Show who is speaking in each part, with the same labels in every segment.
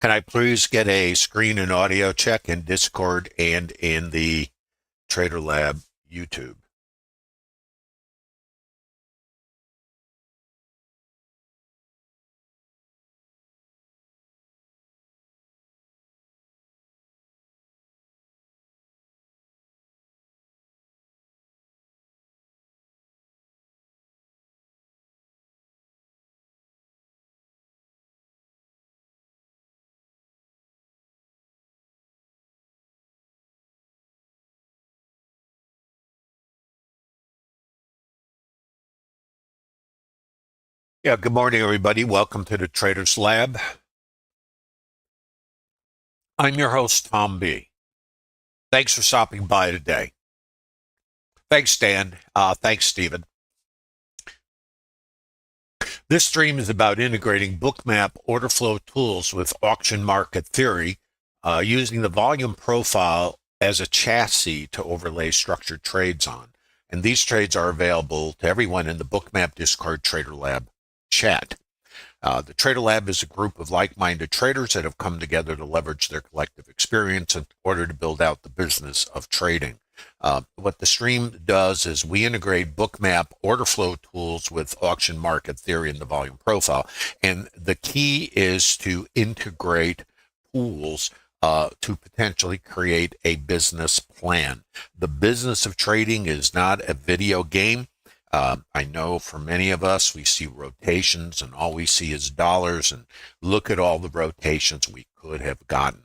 Speaker 1: Can I please get a screen and audio check in Discord and in the Trader Lab YouTube? Yeah, good morning, everybody. Welcome to the Traders Lab. I'm your host, Tom B. Thanks for stopping by today. Thanks, Dan. Thanks, Stephen. This stream is about integrating Bookmap order flow tools with auction market theory, using the volume profile as a chassis to overlay structured trades on. And these trades are available to everyone in the Bookmap Discord Trader Lab chat. The Trader Lab is a group of like-minded traders that have come together to leverage their collective experience in order to build out the business of trading. What the stream does is we integrate Bookmap order flow tools with auction market theory and the volume profile. And the key is to integrate tools to potentially create a business plan. The business of trading is not a video game. I know for many of us, we see rotations and all we see is dollars, and look at all the rotations we could have gotten.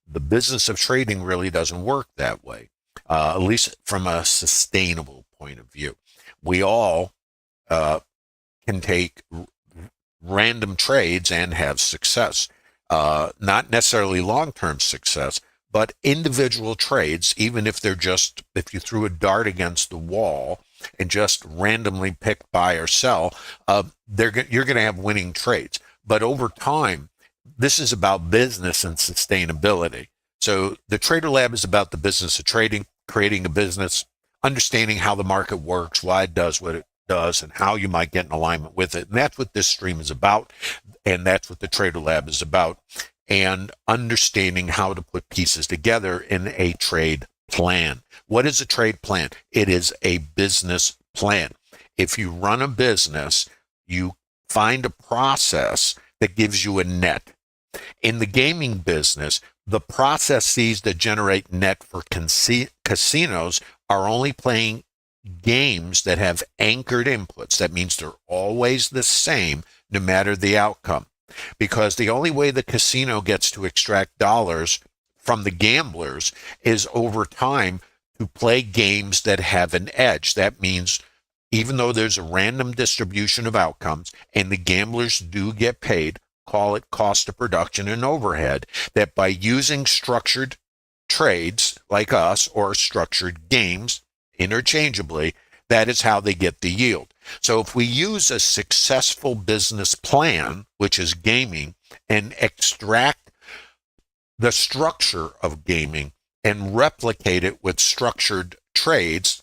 Speaker 1: The business of trading really doesn't work that way, at least from a sustainable point of view. We all can take random trades and have success. Not necessarily long-term success, but individual trades, even if they're just, if you threw a dart against the wall and just randomly pick buy or sell, you're going to have winning trades. But over time, this is about business and sustainability. So the Trader Lab is about the business of trading, creating a business, understanding how the market works, why it does what it does, and how you might get in alignment with it. And that's what this stream is about. And that's what the Trader Lab is about. And understanding how to put pieces together in a trade plan. What is a trade plan? It is a business plan. If you run a business, you find a process that gives you a net. In the gaming business, the processes that generate net for casinos are only playing games that have anchored inputs. That means they're always the same, no matter the outcome. Because the only way the casino gets to extract dollars from the gamblers is over time to play games that have an edge. That means even though there's a random distribution of outcomes and the gamblers do get paid, call it cost of production and overhead, that by using structured trades like us or structured games interchangeably, that is how they get the yield. So if we use a successful business plan, which is gaming, and extract the structure of gaming and replicate it with structured trades,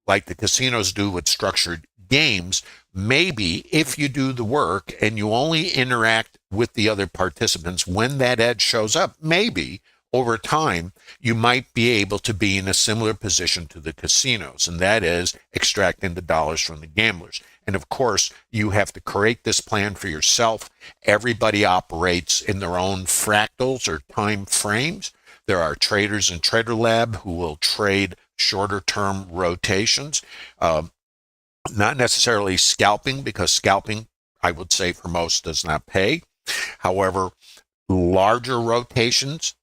Speaker 1: like the casinos do with structured games, maybe if you do the work and you only interact with the other participants when that edge shows up, maybe over time, you might be able to be in a similar position to the casinos, and that is extracting the dollars from the gamblers. And of course, you have to create this plan for yourself. Everybody operates in their own fractals or time frames. There are traders in Trader Lab who will trade shorter term rotations, not necessarily scalping, because scalping, I would say for most, does not pay. However, larger rotations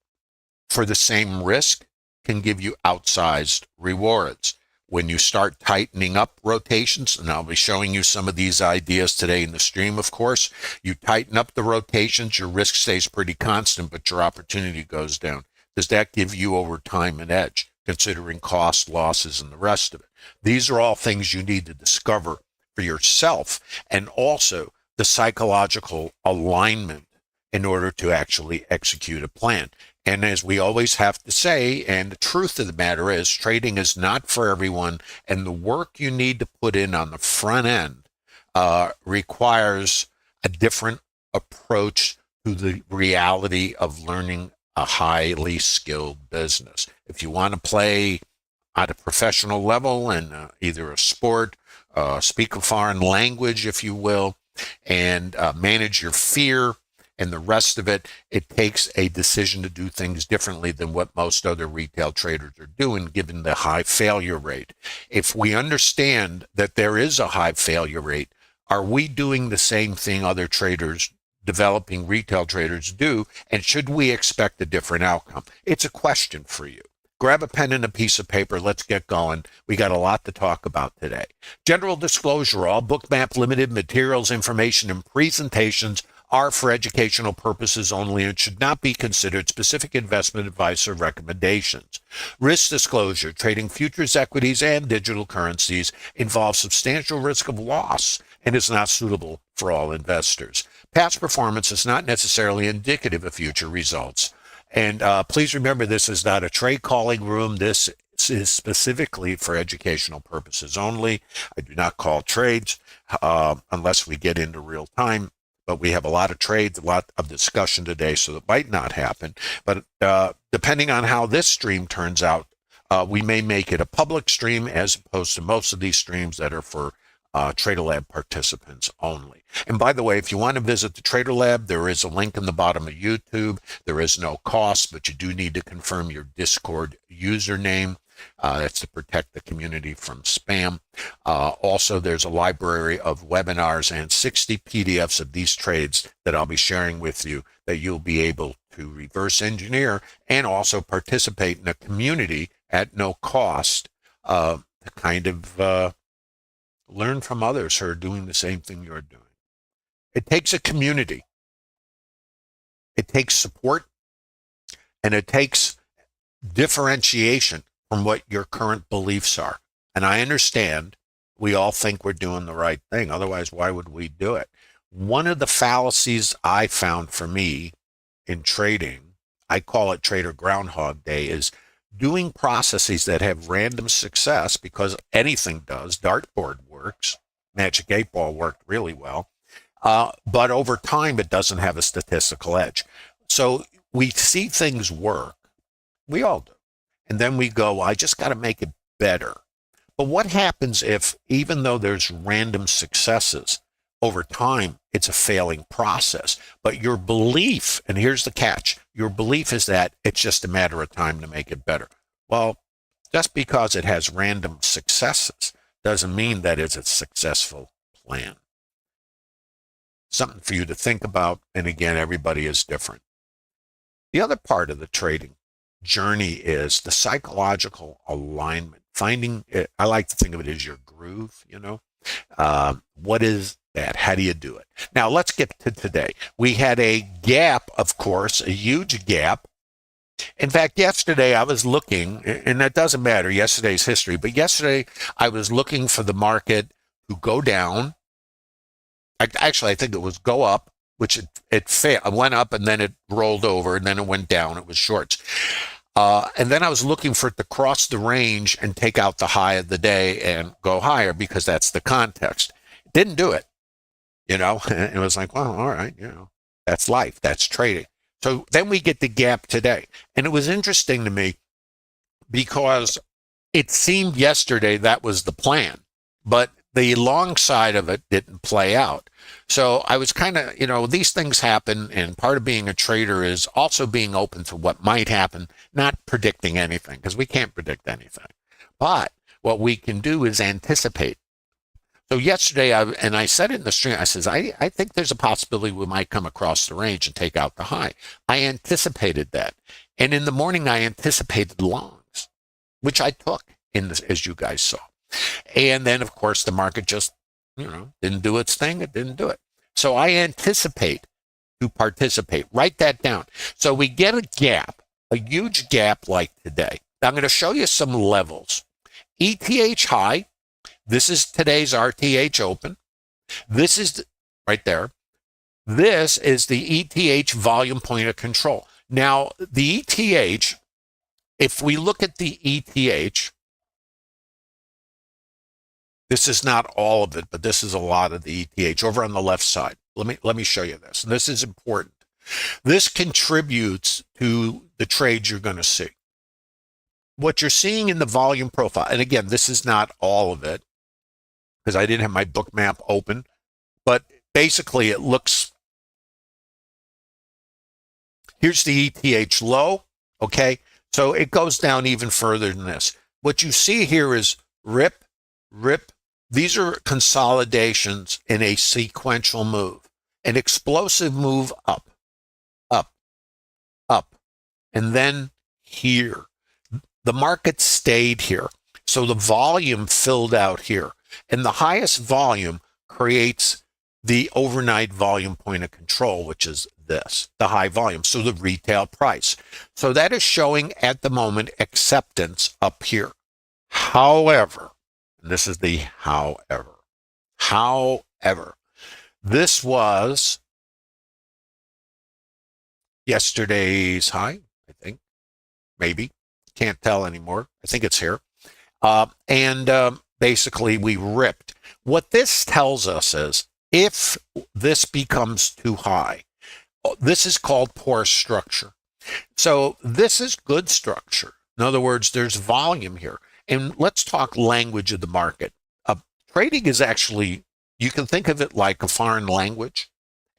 Speaker 1: for the same risk can give you outsized rewards. When you start tightening up rotations, and I'll be showing you some of these ideas today in the stream, of course, you tighten up the rotations, your risk stays pretty constant, but your opportunity goes down. Does that give you over time an edge, considering cost, losses, and the rest of it? These are all things you need to discover for yourself, and also the psychological alignment in order to actually execute a plan. And as we always have to say, and the truth of the matter is, trading is not for everyone, and the work you need to put in on the front end requires a different approach to the reality of learning a highly skilled business. If you want to play at a professional level in either a sport, speak a foreign language, if you will, and manage your fear and the rest of it, it takes a decision to do things differently than what most other retail traders are doing, given the high failure rate. If we understand that there is a high failure rate, are we doing the same thing other traders, developing retail traders do? And should we expect a different outcome? It's a question for you. Grab a pen and a piece of paper. Let's get going. We got a lot to talk about today. General disclosure, all Bookmap Ltd materials, information, and presentations are for educational purposes only and should not be considered specific investment advice or recommendations. Risk disclosure, trading futures, equities, and digital currencies involves substantial risk of loss and is not suitable for all investors. Past performance is not necessarily indicative of future results. And please remember, this is not a trade calling room. This is specifically for educational purposes only. I do not call trades unless we get into real time. But we have a lot of trades, a lot of discussion today, so that might not happen. But depending on how this stream turns out, we may make it a public stream as opposed to most of these streams that are for Trader Lab participants only. And by the way, if you want to visit the Trader Lab, there is a link in the bottom of YouTube. There is no cost, but you do need to confirm your Discord username. That's to protect the community from spam. Also, there's a library of webinars and 60 PDFs of these trades that I'll be sharing with you that you'll be able to reverse engineer and also participate in a community at no cost to kind of learn from others who are doing the same thing you're doing. It takes a community. It takes support, and it takes differentiation from what your current beliefs are. And I understand we all think we're doing the right thing. Otherwise, why would we do it? One of the fallacies I found for me in trading, I call it Trader Groundhog Day, is doing processes that have random success, because anything does. Dartboard works. Magic 8 Ball worked really well. But over time, it doesn't have a statistical edge. So we see things work. We all do. And then we go, I just got to make it better. But what happens if, even though there's random successes, over time, it's a failing process? But your belief, and here's the catch, your belief is that it's just a matter of time to make it better. Well, just because it has random successes doesn't mean that it's a successful plan. Something for you to think about. And again, everybody is different. The other part of the trading journey is the psychological alignment. Finding it, I like to think of it as your groove, you know. What is that? How do you do it? Now, let's get to today. We had a gap, of course, a huge gap. In fact, yesterday I was looking, and that doesn't matter, yesterday's history, but yesterday I was looking for the market to go down. Actually, I think it was go up, which it went up and then it rolled over and then it went down. It was shorts. And then I was looking for it to cross the range and take out the high of the day and go higher, because that's the context. It didn't do it, you know. And it was like, well, all right, you know, that's life, that's trading. So then we get the gap today. And it was interesting to me because it seemed yesterday that was the plan, but the long side of it didn't play out. So I was kind of, you know, these things happen, and part of being a trader is also being open to what might happen, not predicting anything, because we can't predict anything. But what we can do is anticipate. So yesterday, I said it in the stream, I says, I think there's a possibility we might come across the range and take out the high. I anticipated that. And in the morning, I anticipated longs, which I took, as you guys saw. And then, of course, the market just, you know, didn't do its thing. It didn't do it. So I anticipate to participate. Write that down. So we get a gap, a huge gap like today. Now I'm going to show you some levels. ETH high. This is today's RTH open. This is right there. This is the ETH volume point of control. Now, the ETH, if we look at the ETH, this is not all of it, but this is a lot of the ETH over on the left side. Let me show you this. And this is important. This contributes to the trades you're going to see. What you're seeing in the volume profile, and again, this is not all of it because I didn't have my Bookmap open, but basically it looks, here's the ETH low, okay? So it goes down even further than this. What you see here is rip, rip. These are consolidations in a sequential move, an explosive move up, up, up, and then here. The market stayed here. So the volume filled out here. And the highest volume creates the overnight volume point of control, which is this, the high volume, so the retail price. So that is showing at the moment acceptance up here. However, and this is the however, this was yesterday's high, I think, maybe. Can't tell anymore. I think it's here. Basically, we ripped. What this tells us is if this becomes too high, this is called poor structure. So this is good structure. In other words, there's volume here. And let's talk language of the market. Trading is actually, you can think of it like a foreign language,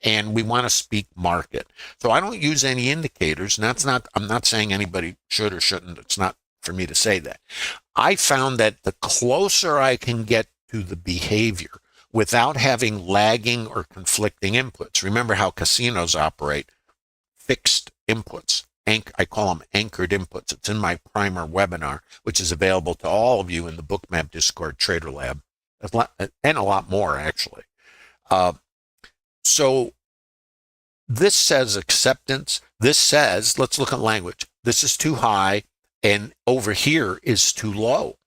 Speaker 1: and we want to speak market. So I don't use any indicators, and I'm not saying anybody should or shouldn't. It's not for me to say that. I found that the closer I can get to the behavior without having lagging or conflicting inputs. Remember how casinos operate, fixed inputs. I call them anchored inputs. It's in my primer webinar, which is available to all of you in the Bookmap Discord Trader Lab, and a lot more, actually. So this says acceptance. This says, let's look at language. This is too high, and over here is too low.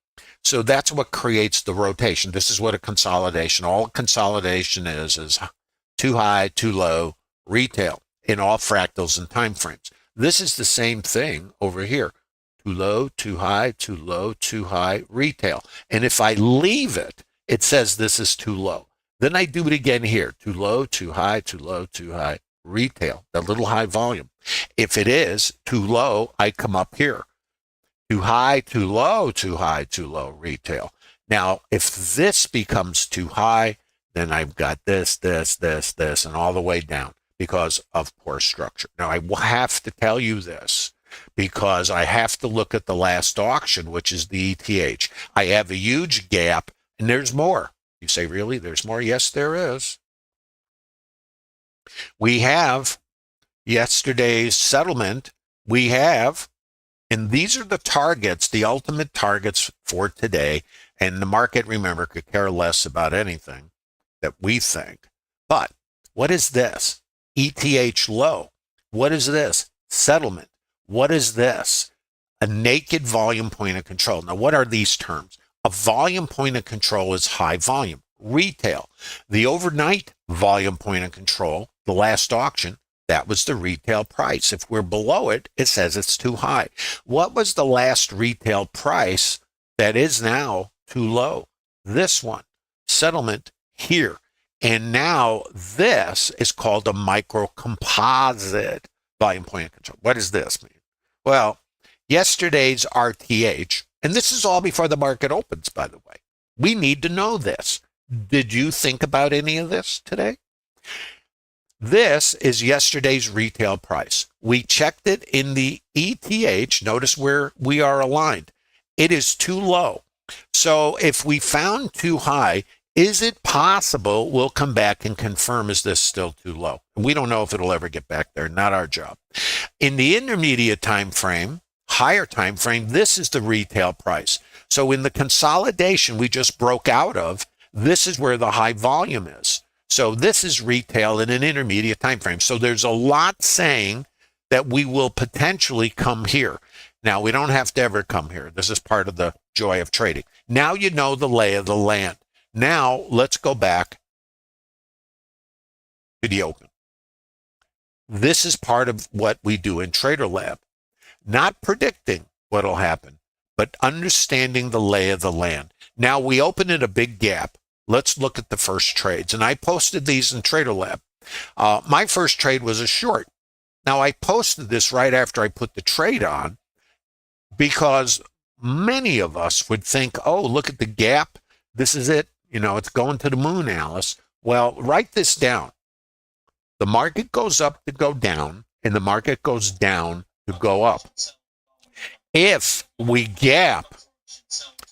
Speaker 1: So that's what creates the rotation. This is what a consolidation, all consolidation is too high, too low, retail in all fractals and time frames. This is the same thing over here. Too low, too high, too low, too high, retail. And if I leave it, it says this is too low. Then I do it again here. Too low, too high, too low, too high, retail, that little high volume. If it is too low, I come up here. Too high, too low, too high, too low, retail. Now, if this becomes too high, then I've got this, and all the way down because of poor structure. Now, I have to tell you this because I have to look at the last auction, which is the ETH. I have a huge gap, and there's more. You say, really? There's more? Yes, there is. We have yesterday's settlement. We have, and these are the targets, the ultimate targets for today. And the market, remember, could care less about anything that we think. But what is this? ETH low. What is this? Settlement. What is this? A naked volume point of control. Now, what are these terms? A volume point of control is high volume, retail. The overnight volume point of control, the last auction, that was the retail price. If we're below it, it says it's too high. What was the last retail price that is now too low? This one, settlement here. And now this is called a micro composite volume point of control. What does this mean? Well, yesterday's RTH, and this is all before the market opens, by the way. We need to know this. Did you think about any of this today? This is yesterday's retail price. We checked it in the ETH. Notice where we are aligned. It is too low. So if we found too high, is it possible we'll come back and confirm, is this still too low? We don't know if it'll ever get back there. Not our job. In the intermediate time frame, higher time frame, this is the retail price. So in the consolidation we just broke out of, this is where the high volume is. So this is retail in an intermediate time frame. So there's a lot saying that we will potentially come here. Now, we don't have to ever come here. This is part of the joy of trading. Now you know the lay of the land. Now let's go back to the open. This is part of what we do in Trader Lab. Not predicting what will happen, but understanding the lay of the land. Now we open in a big gap. Let's look at the first trades. And I posted these in Trader Lab. My first trade was a short. Now, I posted this right after I put the trade on because many of us would think, oh, look at the gap. This is it. It's going to the moon, Alice. Well, write this down. The market goes up to go down, and the market goes down to go up. If we gap,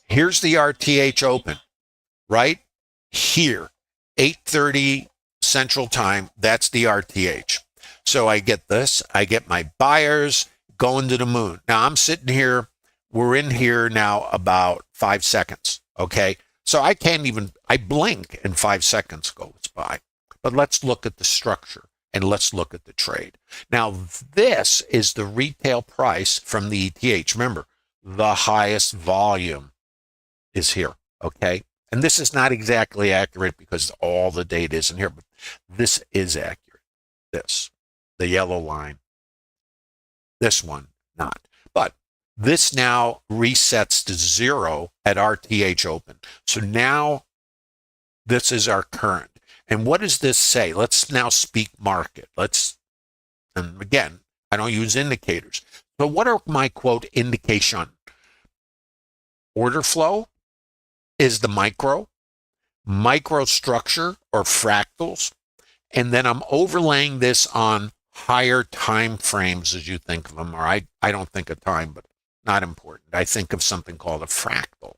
Speaker 1: here's the RTH open, right here, 8:30 Central Time. That's the RTH. So I get this. I get my buyers going to the moon. Now I'm sitting here. We're in here now about 5 seconds. Okay. So I blink and 5 seconds goes by. But let's look at the structure and let's look at the trade. Now, this is the retail price from the ETH. Remember, the highest volume is here. Okay. And this is not exactly accurate because all the data isn't here, but this is accurate. The yellow line, this one, not. But this now resets to 0 at RTH open. So now this is our current. And what does this say? Let's now speak market. And again, I don't use indicators. So what are my quote indication? Order flow is the micro structure or fractals. And then I'm overlaying this on higher time frames as you think of them, or I don't think of time, but not important. I think of something called a fractal.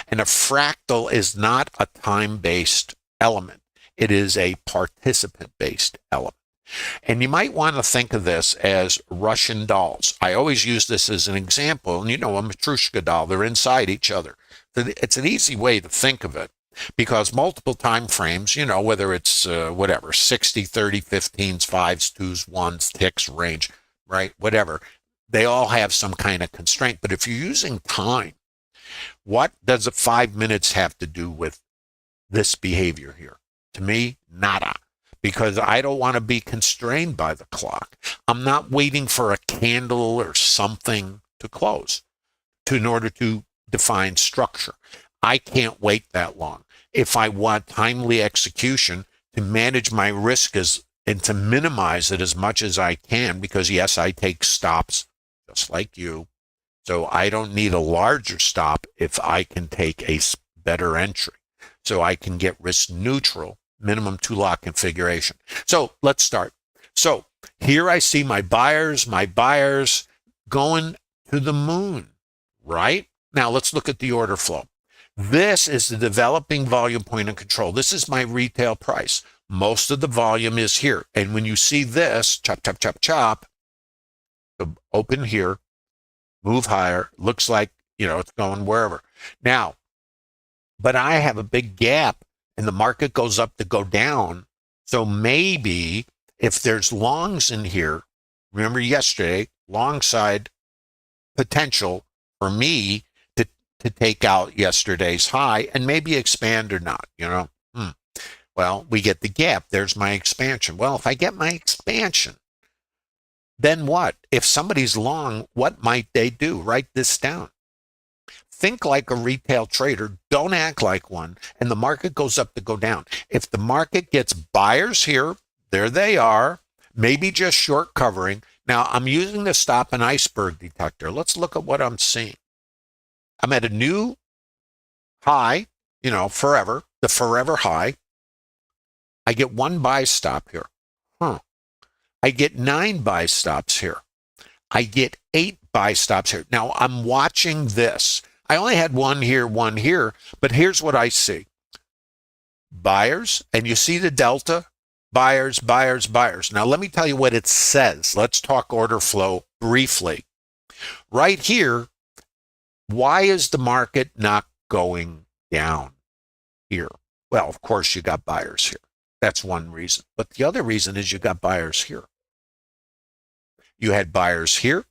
Speaker 1: And a fractal is not a time-based element. It is a participant-based element. And you might want to think of this as Russian dolls. I always use this as an example. And a Matryoshka doll, they're inside each other. It's an easy way to think of it because multiple time frames, whether it's 60, 30, 15s, 5s, 2s, 1s, ticks, range, right? Whatever. They all have some kind of constraint. But if you're using time, what does 5 minutes have to do with this behavior here? To me, nada. Because I don't want to be constrained by the clock. I'm not waiting for a candle or something to close in order to define structure. I can't wait that long. If I want timely execution to manage my risk and to minimize it as much as I can, because yes, I take stops just like you. So I don't need a larger stop if I can take a better entry. So I can get risk neutral, minimum 2-lot configuration. So let's start. So here I see my buyers going to the moon, right? Now let's look at the order flow. This is the developing volume point of control. This is my retail price. Most of the volume is here. And when you see this, chop, chop, chop, chop, open here, move higher, looks like, it's going wherever. Now, but I have a big gap and the market goes up to go down. So maybe if there's longs in here, remember yesterday, long side potential for me to take out yesterday's high and maybe expand or not, Well, we get the gap. There's my expansion. Well, if I get my expansion, then what? If somebody's long, what might they do? Write this down. Think like a retail trader. Don't act like one. And the market goes up to go down. If the market gets buyers here, there they are, maybe just short covering. Now, I'm using the stop and iceberg detector. Let's look at what I'm seeing. I'm at a new high, forever, the forever high. I get 1 buy stop here. I get 9 buy stops here. I get 8 buy stops here. Now I'm watching this. I only had 1 here, but here's what I see. Buyers, and you see the delta, buyers, buyers, buyers. Now let me tell you what it says. Let's talk order flow briefly. Right here, why is the market not going down here? Well, of course, you got buyers here. That's one reason. But the other reason is you got buyers here. You had buyers here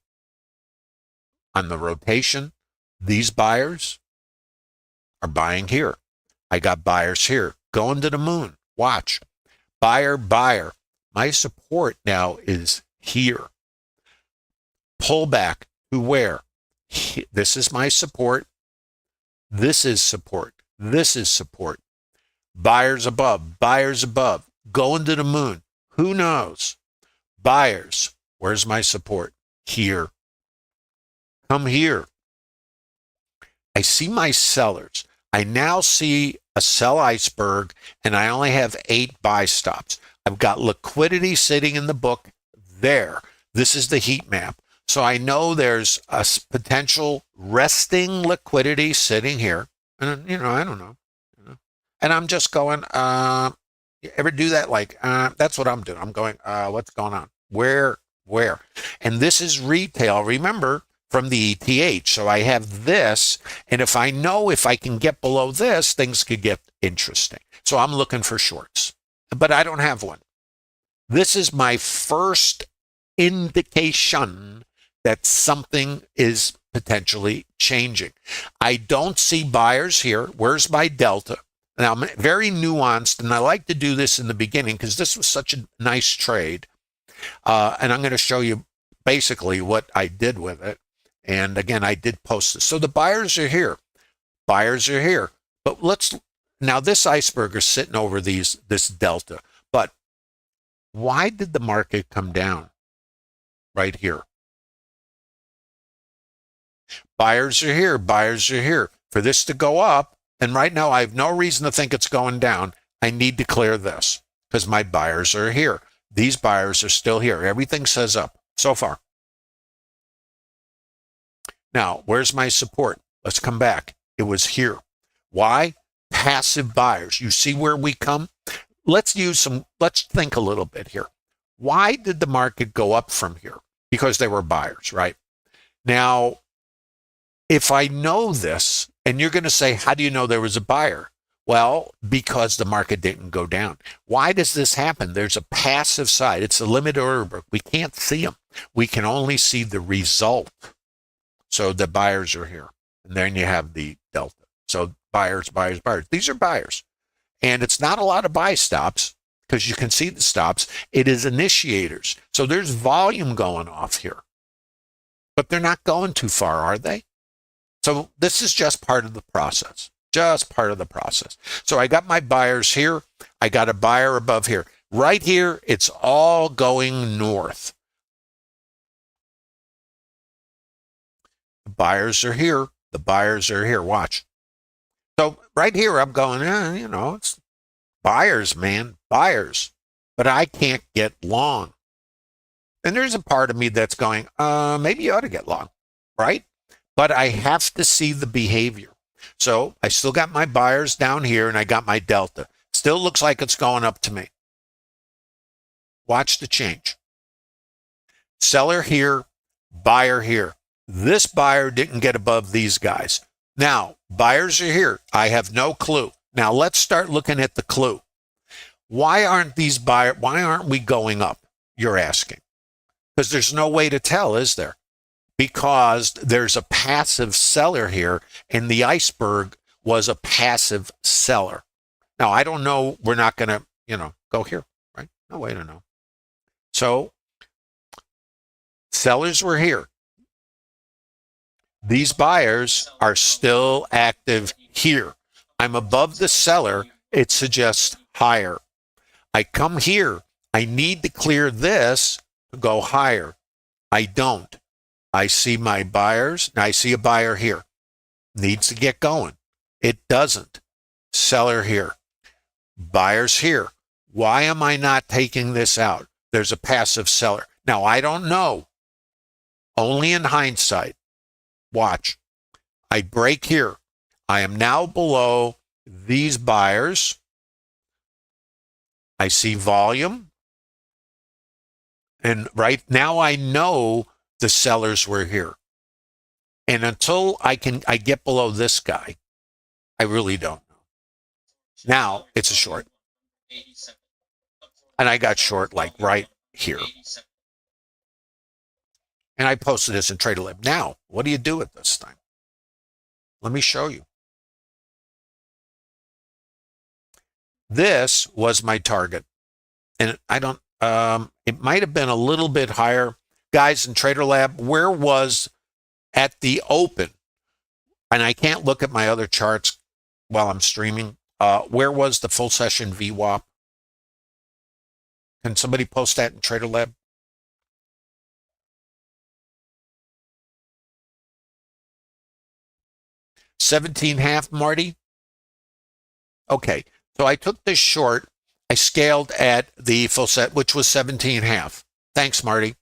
Speaker 1: on the rotation. These buyers are buying here. I got buyers here going to the moon. Watch. Buyer, buyer. My support now is here. Pull back to where? This is my support. This is support. This is support. Buyers above, going to the moon. Who knows? Buyers. Where's my support? Here. Come here. I see my sellers. I now see a sell iceberg, and I only have 8 buy stops. I've got liquidity sitting in the book there. This is the heat map. So I know there's a potential resting liquidity sitting here. And, I don't know. And I'm just going, you ever do that? Like, that's what I'm doing. I'm going, what's going on? Where? And this is retail. Remember, from the ETH. So I have this, and if I know if I can get below this, things could get interesting. So I'm looking for shorts, but I don't have one. This is my first indication that something is potentially changing. I don't see buyers here. Where's my delta? Now, I'm very nuanced, and I like to do this in the beginning because this was such a nice trade. And I'm going to show you basically what I did with it. And again, I did post this. So the buyers are here. Buyers are here. But now this iceberg is sitting over this delta. But why did the market come down right here? Buyers are here. Buyers are here. For this to go up, and right now I have no reason to think it's going down, I need to clear this because my buyers are here. These buyers are still here. Everything says up so far. Now, where's my support? Let's come back. It was here. Why? Passive buyers. You see where we come? Let's think a little bit here. Why did the market go up from here? Because they were buyers, right? Now, if I know this, and you're going to say, how do you know there was a buyer? Well, because the market didn't go down. Why does this happen? There's a passive side. It's a limited order book. We can't see them. We can only see the result. So the buyers are here. And then you have the delta. So buyers. These are buyers. And it's not a lot of buy stops because you can see the stops. It is initiators. So there's volume going off here. But they're not going too far, are they? So this is just part of the process. Just part of the process. So I got my buyers here. I got a buyer above here. Right here, it's all going north. The buyers are here. The buyers are here. Watch. So right here, I'm going, it's buyers, man, buyers. But I can't get long. And there's a part of me that's going, maybe you ought to get long, right? But I have to see the behavior. So I still got my buyers down here, and I got my delta. Still looks like it's going up to me. Watch the change. Seller here, buyer here. This buyer didn't get above these guys. Now, buyers are here. I have no clue. Now, let's start looking at the clue. Why aren't we going up? You're asking. Because there's no way to tell, is there? Because there's a passive seller here, and the iceberg was a passive seller. Now, I don't know. We're not going to, go here, right? No way to know. So, sellers were here. These buyers are still active here. I'm above the seller. It suggests higher. I come here. I need to clear this to go higher. I don't. I see my buyers, and I see a buyer here. Needs to get going. It doesn't. Seller here. Buyers here. Why am I not taking this out? There's a passive seller. Now, I don't know. Only in hindsight. Watch. I break here. I am now below these buyers. I see volume. And right now I know the sellers were here. And until I get below this guy, I really don't know. Now it's a short. And I got short like right here. And I posted this in TraderLab. Now, what do you do with this thing? Let me show you. This was my target. And it might have been a little bit higher. Guys in TraderLab, where was at the open? And I can't look at my other charts while I'm streaming. Where was the full session VWAP? Can somebody post that in TraderLab? 17.5, Marty? Okay, so I took this short. I scaled at the full set, which was 17.5. Thanks, Marty.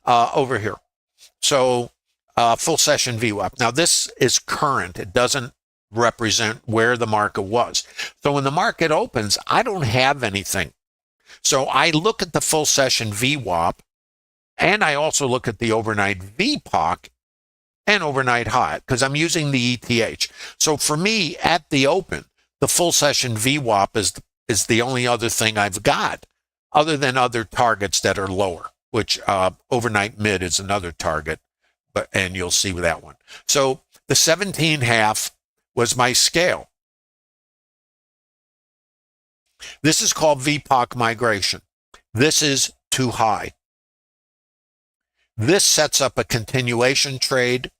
Speaker 1: Over here. So full session VWAP. Now this is current. It doesn't represent where the market was. So when the market opens, I don't have anything. So I look at the full session VWAP, and I also look at the overnight VPOC and overnight high because I'm using the ETH. So for me, at the open, the full session VWAP is the only other thing I've got, other than other targets that are lower, which overnight mid is another target, and you'll see that one. So the 17.5 was my scale. This is called VPOC migration. This is too high. This sets up a continuation trade,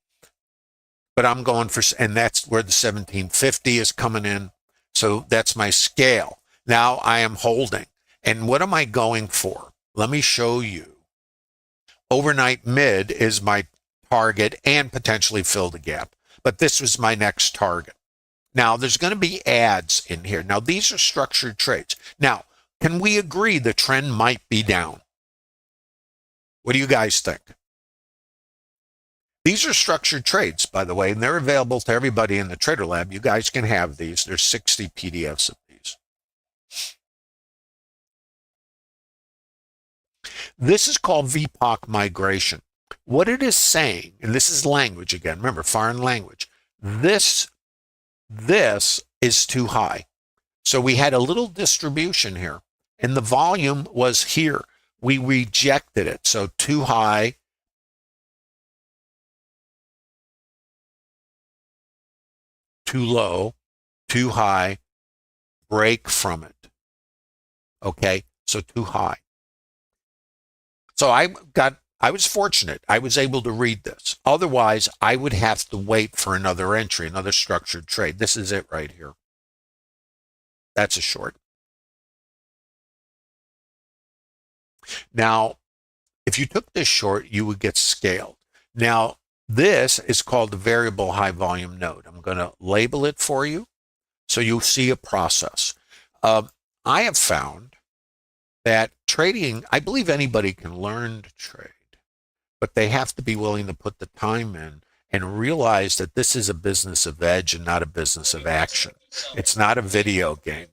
Speaker 1: but I'm going for, and that's where the 1750 is coming in. So that's my scale. Now I am holding. And what am I going for? Let me show you. Overnight mid is my target and potentially fill the gap. But this was my next target. Now there's going to be ads in here. Now these are structured trades. Now, can we agree the trend might be down? What do you guys think? These are structured trades, by the way, and they're available to everybody in the Trader Lab. You guys can have these. There's 60 PDFs of these. This is called VPOC migration. What it is saying, and this is language again, remember, foreign language, this is too high. So we had a little distribution here, and the volume was here. We rejected it, so too high. Too low, too high, break from it. Okay, so too high. So I was fortunate. I was able to read this. Otherwise, I would have to wait for another entry, another structured trade. This is it right here. That's a short. Now, if you took this short, you would get scaled. Now, this is called the variable high volume node. I'm going to label it for you so you'll see a process. I have found that trading, I believe anybody can learn to trade, but they have to be willing to put the time in and realize that this is a business of edge and not a business of action. It's not a video game.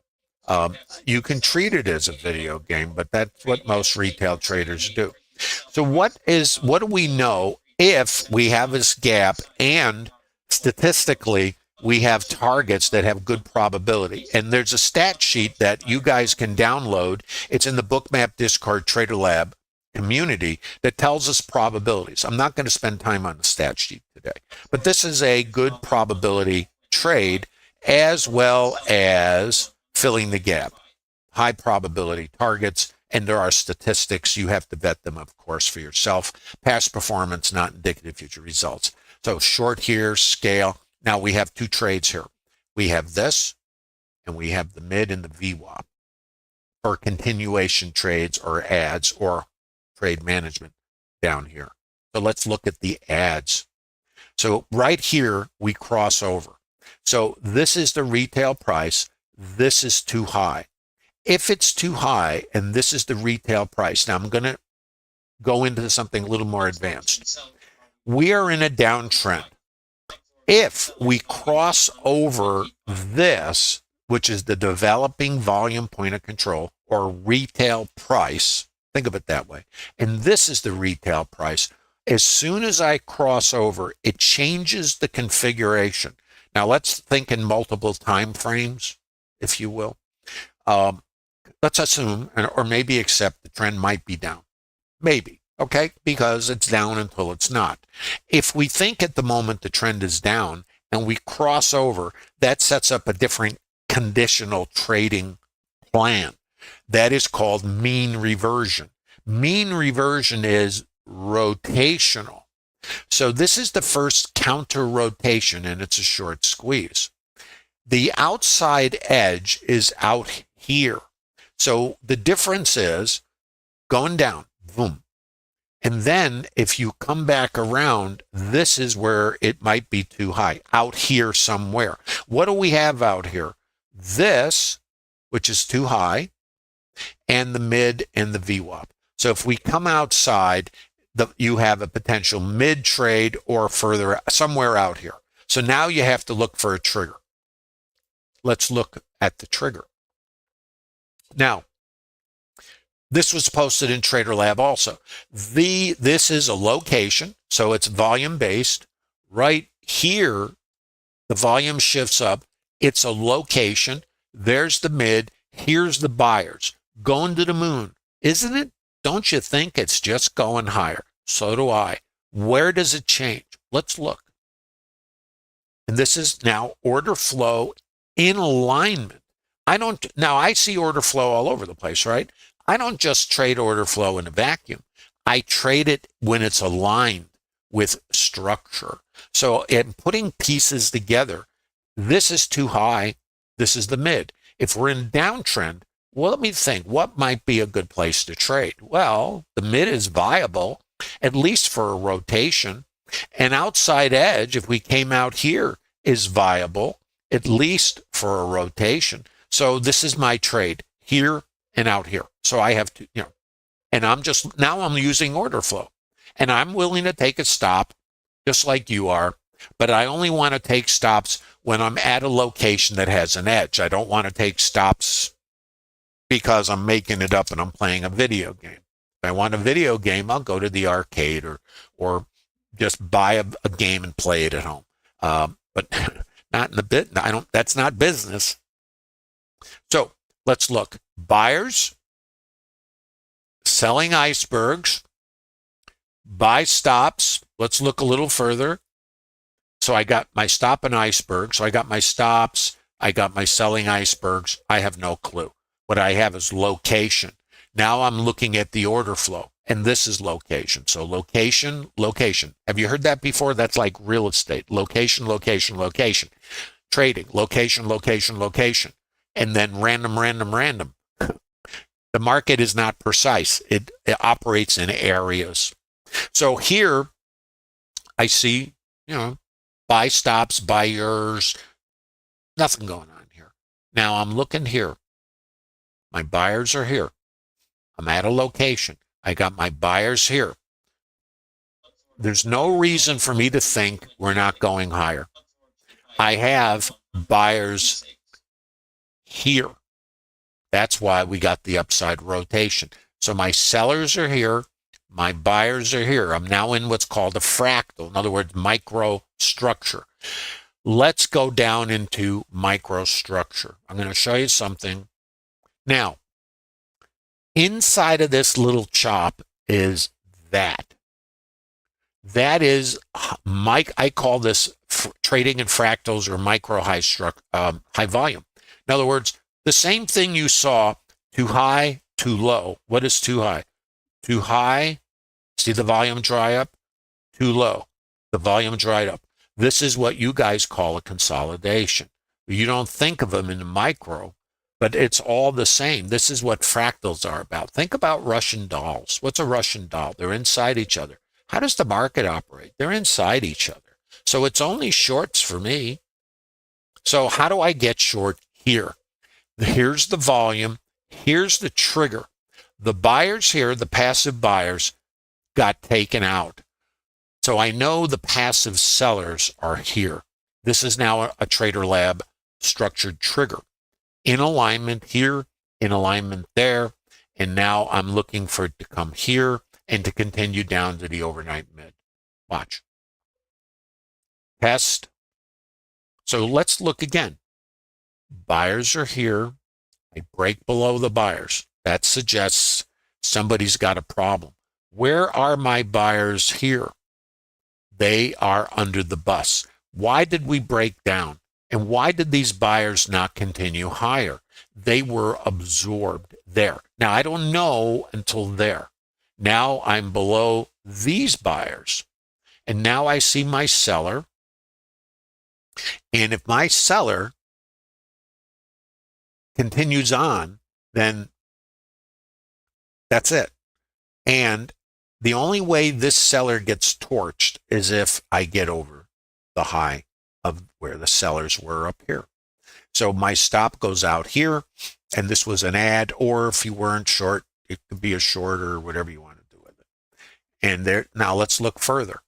Speaker 1: You can treat it as a video game, but that's what most retail traders do. So what do we know if we have this gap and statistically we have targets that have good probability? And there's a stat sheet that you guys can download. It's in the Bookmap Discord Trader Lab community that tells us probabilities. I'm not going to spend time on the stat sheet today, but this is a good probability trade as well as filling the gap. High probability targets. And there are statistics. You have to vet them, of course, for yourself. Past performance, not indicative of future results. So short here, scale. Now we have two trades here. We have this, and we have the mid and the VWAP for continuation trades or ads or trade management down here. So let's look at the ads. So right here, we cross over. So this is the retail price. This is too high. If it's too high and this is the retail price, now I'm going to go into something a little more advanced. We are in a downtrend. If we cross over this, which is the developing volume point of control or retail price, think of it that way, and this is the retail price, as soon as I cross over, it changes the configuration. Now let's think in multiple time frames, if you will. Let's assume, or maybe accept the trend might be down. Maybe, okay? Because it's down until it's not. If we think at the moment the trend is down and we cross over, that sets up a different conditional trading plan. That is called mean reversion. Mean reversion is rotational. So this is the first counter rotation, and it's a short squeeze. The outside edge is out here. So the difference is going down, boom. And then if you come back around, this is where it might be too high, out here somewhere. What do we have out here? This, which is too high, and the mid and the VWAP. So if we come outside, you have a potential mid trade or further somewhere out here. So now you have to look for a trigger. Let's look at the trigger. Now, this was posted in Trader Lab also. This is a location, so it's volume based. Right here, the volume shifts up. It's a location. There's the mid. Here's the buyers. Going to the moon. Isn't it? Don't you think it's just going higher? So do I. Where does it change? Let's look. And this is now order flow in alignment. Now I see order flow all over the place, right? I don't just trade order flow in a vacuum. I trade it when it's aligned with structure. So in putting pieces together, this is too high. This is the mid. If we're in downtrend, well, let me think, what might be a good place to trade? Well, the mid is viable, at least for a rotation. An outside edge, if we came out here, is viable, at least for a rotation. So this is my trade here and out here. So I have to, and now I'm using order flow. And I'm willing to take a stop, just like you are, but I only want to take stops when I'm at a location that has an edge. I don't want to take stops because I'm making it up and I'm playing a video game. If I want a video game, I'll go to the arcade or just buy a game and play it at home. But not in the bit. That's not business. So let's look. Buyers, selling icebergs, buy stops. Let's look a little further. So I got my stop and iceberg. So I got my stops. I got my selling icebergs. I have no clue. What I have is location. Now I'm looking at the order flow, and this is location. So location, location. Have you heard that before? That's like real estate. Location, location, location. Trading, location, location, location. And then random, random, random. The market is not precise. It operates in areas. So here I see, buy stops, buyers, nothing going on here. Now I'm looking here. My buyers are here. I'm at a location. I got my buyers here. There's no reason for me to think we're not going higher. I have buyers here. That's why we got the upside rotation. So my sellers are here. My buyers are here. I'm now in what's called a fractal. In other words, microstructure. Let's go down into microstructure. I'm going to show you something. Now, inside of this little chop is that. That is, I call this trading in fractals or micro high volume. In other words, the same thing you saw, too high, too low. What is too high? Too high, see the volume dry up? Too low, the volume dried up. This is what you guys call a consolidation. You don't think of them in the micro, but it's all the same. This is what fractals are about. Think about Russian dolls. What's a Russian doll? They're inside each other. How does the market operate? They're inside each other. So it's only shorts for me. So how do I get short here? Here's the volume. Here's the trigger. The buyers here, the passive buyers, got taken out. So I know the passive sellers are here. This is now a Trader Lab structured trigger. In alignment here, in alignment there, and now I'm looking for it to come here and to continue down to the overnight mid. Watch. Test. So let's look again. Buyers are here. I break below the buyers. That suggests somebody's got a problem. Where are my buyers here? They are under the bus. Why did we break down? And why did these buyers not continue higher? They were absorbed there. Now, I don't know until there. Now I'm below these buyers. And now I see my seller. And if my seller continues on, then that's it. And the only way this seller gets torched is if I get over the high of where the sellers were up here. So my stop goes out here, and this was an add, or if you weren't short, it could be a short or whatever you want to do with it. And there, now let's look further.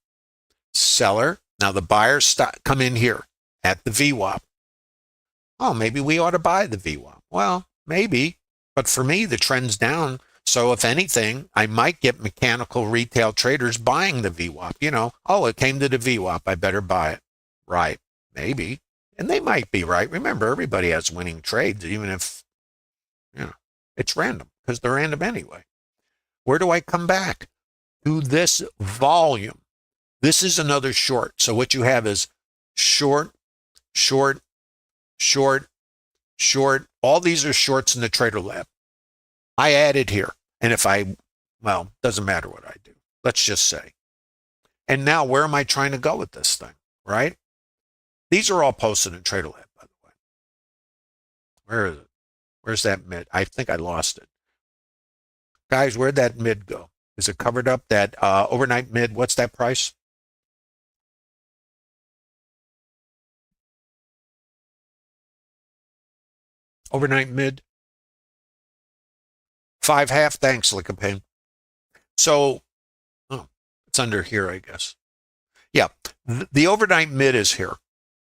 Speaker 1: Seller, now the buyers come in here at the VWAP. Oh, maybe we ought to buy the VWAP. Well, maybe, but for me, the trend's down. So if anything, I might get mechanical retail traders buying the VWAP. You know, oh, it came to the VWAP, I better buy it. Right, maybe. And they might be right. Remember, everybody has winning trades, even if, you know, it's random, because they're random anyway. Where do I come back? To this volume. This is another short. So what you have is short, short, short, short. All these are shorts in the Trader Lab. I added here. And if well, doesn't matter what I do. Let's just say. And now where am I trying to go with this thing, right? These are all posted in Trader Lab, by the way. Where is it? Where's that mid? I think I lost it. Guys, where'd that mid go? Is it covered up? That overnight mid, what's that price? Overnight mid. 5.5. Thanks, Lickapane. So, oh, it's under here, I guess. Yeah, the overnight mid is here,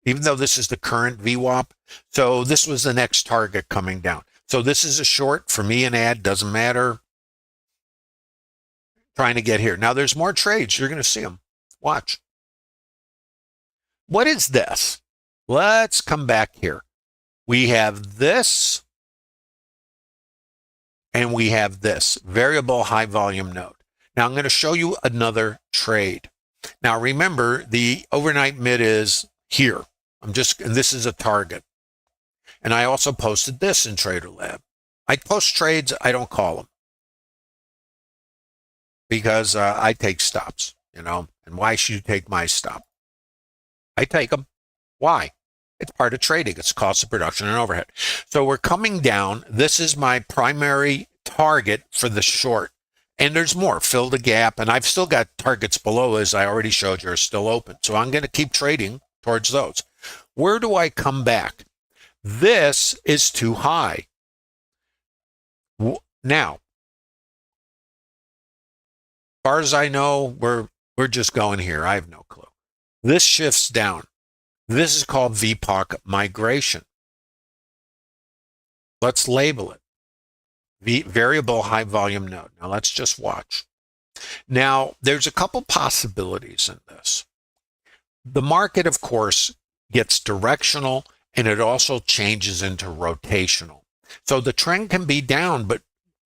Speaker 1: even though this is the current VWAP. So this was the next target coming down. So this is a short. For me, an add doesn't matter. Trying to get here. Now there's more trades. You're going to see them. Watch. What is this? Let's come back here. We have this, and we have this variable high volume node. Now I'm going to show you another trade. Now remember, the overnight mid is here. And this is a target. And I also posted this in Trader Lab. I post trades, I don't call them. Because I take stops, you know. And why should you take my stop? I take them. Why? It's part of trading. It's cost of production and overhead. So we're coming down. This is my primary target for the short. And there's more. Fill the gap. And I've still got targets below, as I already showed you, are still open. So I'm going to keep trading towards those. Where do I come back? This is too high. Now, as far as I know, we're just going here. I have no clue. This shifts down. This is called VPOC migration. Let's label it. Variable high volume node. Now let's just watch. Now, there's a couple possibilities in this. The market, of course, gets directional, and it also changes into rotational. So the trend can be down, but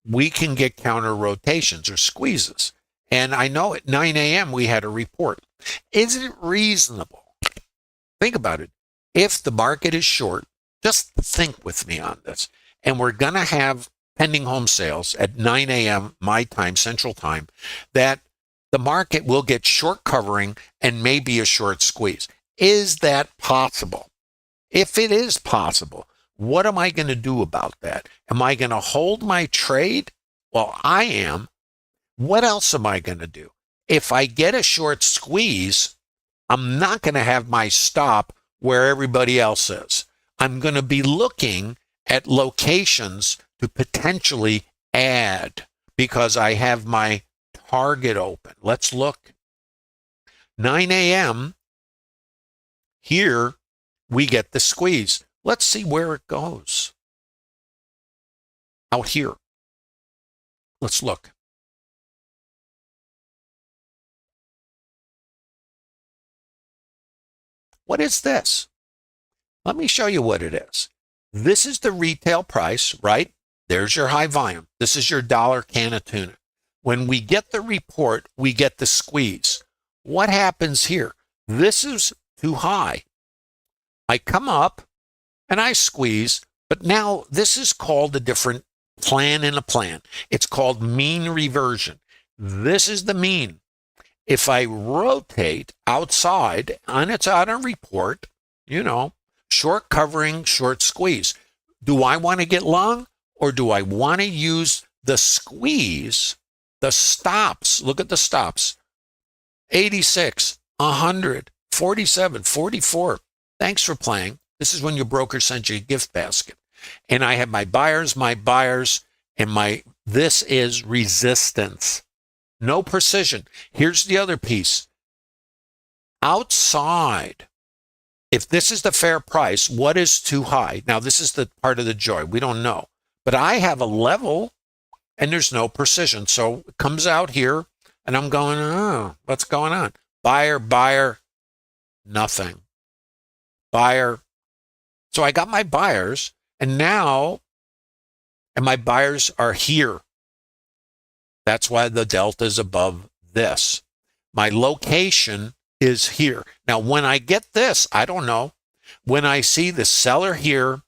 Speaker 1: we can get counter rotations or squeezes. And I know at 9 a.m. we had a report. Is it reasonable? Think about it. If the market is short, just think with me on this. And we're going to have pending home sales at 9 a.m. my time, Central Time, that the market will get short covering and maybe a short squeeze. Is that possible? If it is possible, what am I going to do about that? Am I going to hold my trade? Well, I am. What else am I going to do? If I get a short squeeze, I'm not going to have my stop where everybody else is. I'm going to be looking at locations to potentially add because I have my target open. Let's look. 9 a.m. Here we get the squeeze. Let's see where it goes. Out here. Let's look. What is this? Let me show you what it is. This is the retail price, right? There's your high volume. This is your dollar can of tuna. When we get the report, we get the squeeze. What happens here? This is too high. I come up and I squeeze, but now this is called a different plan in a plan. It's called mean reversion. This is the mean. If I rotate outside and it's on a report, you know, short covering, short squeeze. Do I want to get long or do I want to use the squeeze The stops, look at the stops. 86, 100, 47, 44. Thanks for playing. This is when your broker sends you a gift basket. And I have my buyers, and this is resistance. No precision. Here's the other piece. Outside, if this is the fair price, what is too high? Now, this is the part of the joy. We don't know. But I have a level and there's no precision. So it comes out here and I'm going, oh, what's going on? Buyer, nothing. Buyer. So I got my buyers and my buyers are here. That's why the delta is above this. My location is here. Now, when I get this, I don't know. When I see the seller here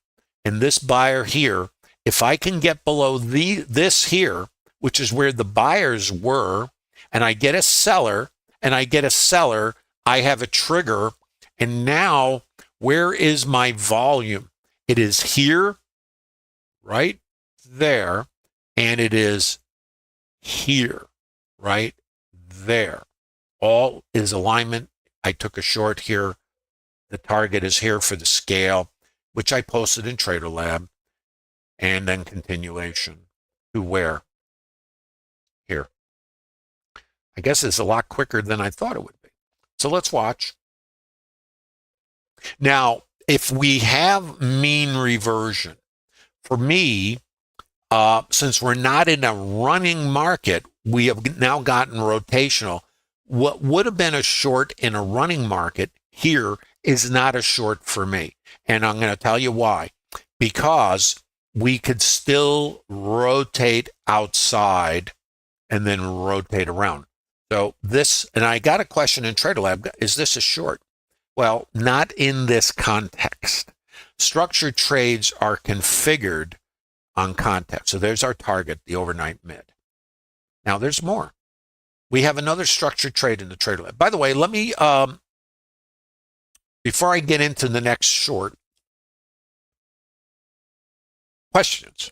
Speaker 1: and this buyer here, if I can get below this here, which is where the buyers were, and I get a seller, I have a trigger. And now, where is my volume? It is here, right there, and it is here, right there. All is alignment. I took a short here. The target is here for the scale, which I posted in Trader Lab. And then continuation to where? Here. I guess it's a lot quicker than I thought it would be. So let's watch. Now, if we have mean reversion, for me, since we're not in a running market, we have now gotten rotational. What would have been a short in a running market here is not a short for me. And I'm going to tell you why. Because we could still rotate outside and then rotate around. So this, and I got a question in Trader Lab, is this a short? Well, not in this context. Structured trades are configured on context. So there's our target, the overnight mid. Now there's more. We have another structured trade in the Trader Lab. By the way, let me, before I get into the next short, questions.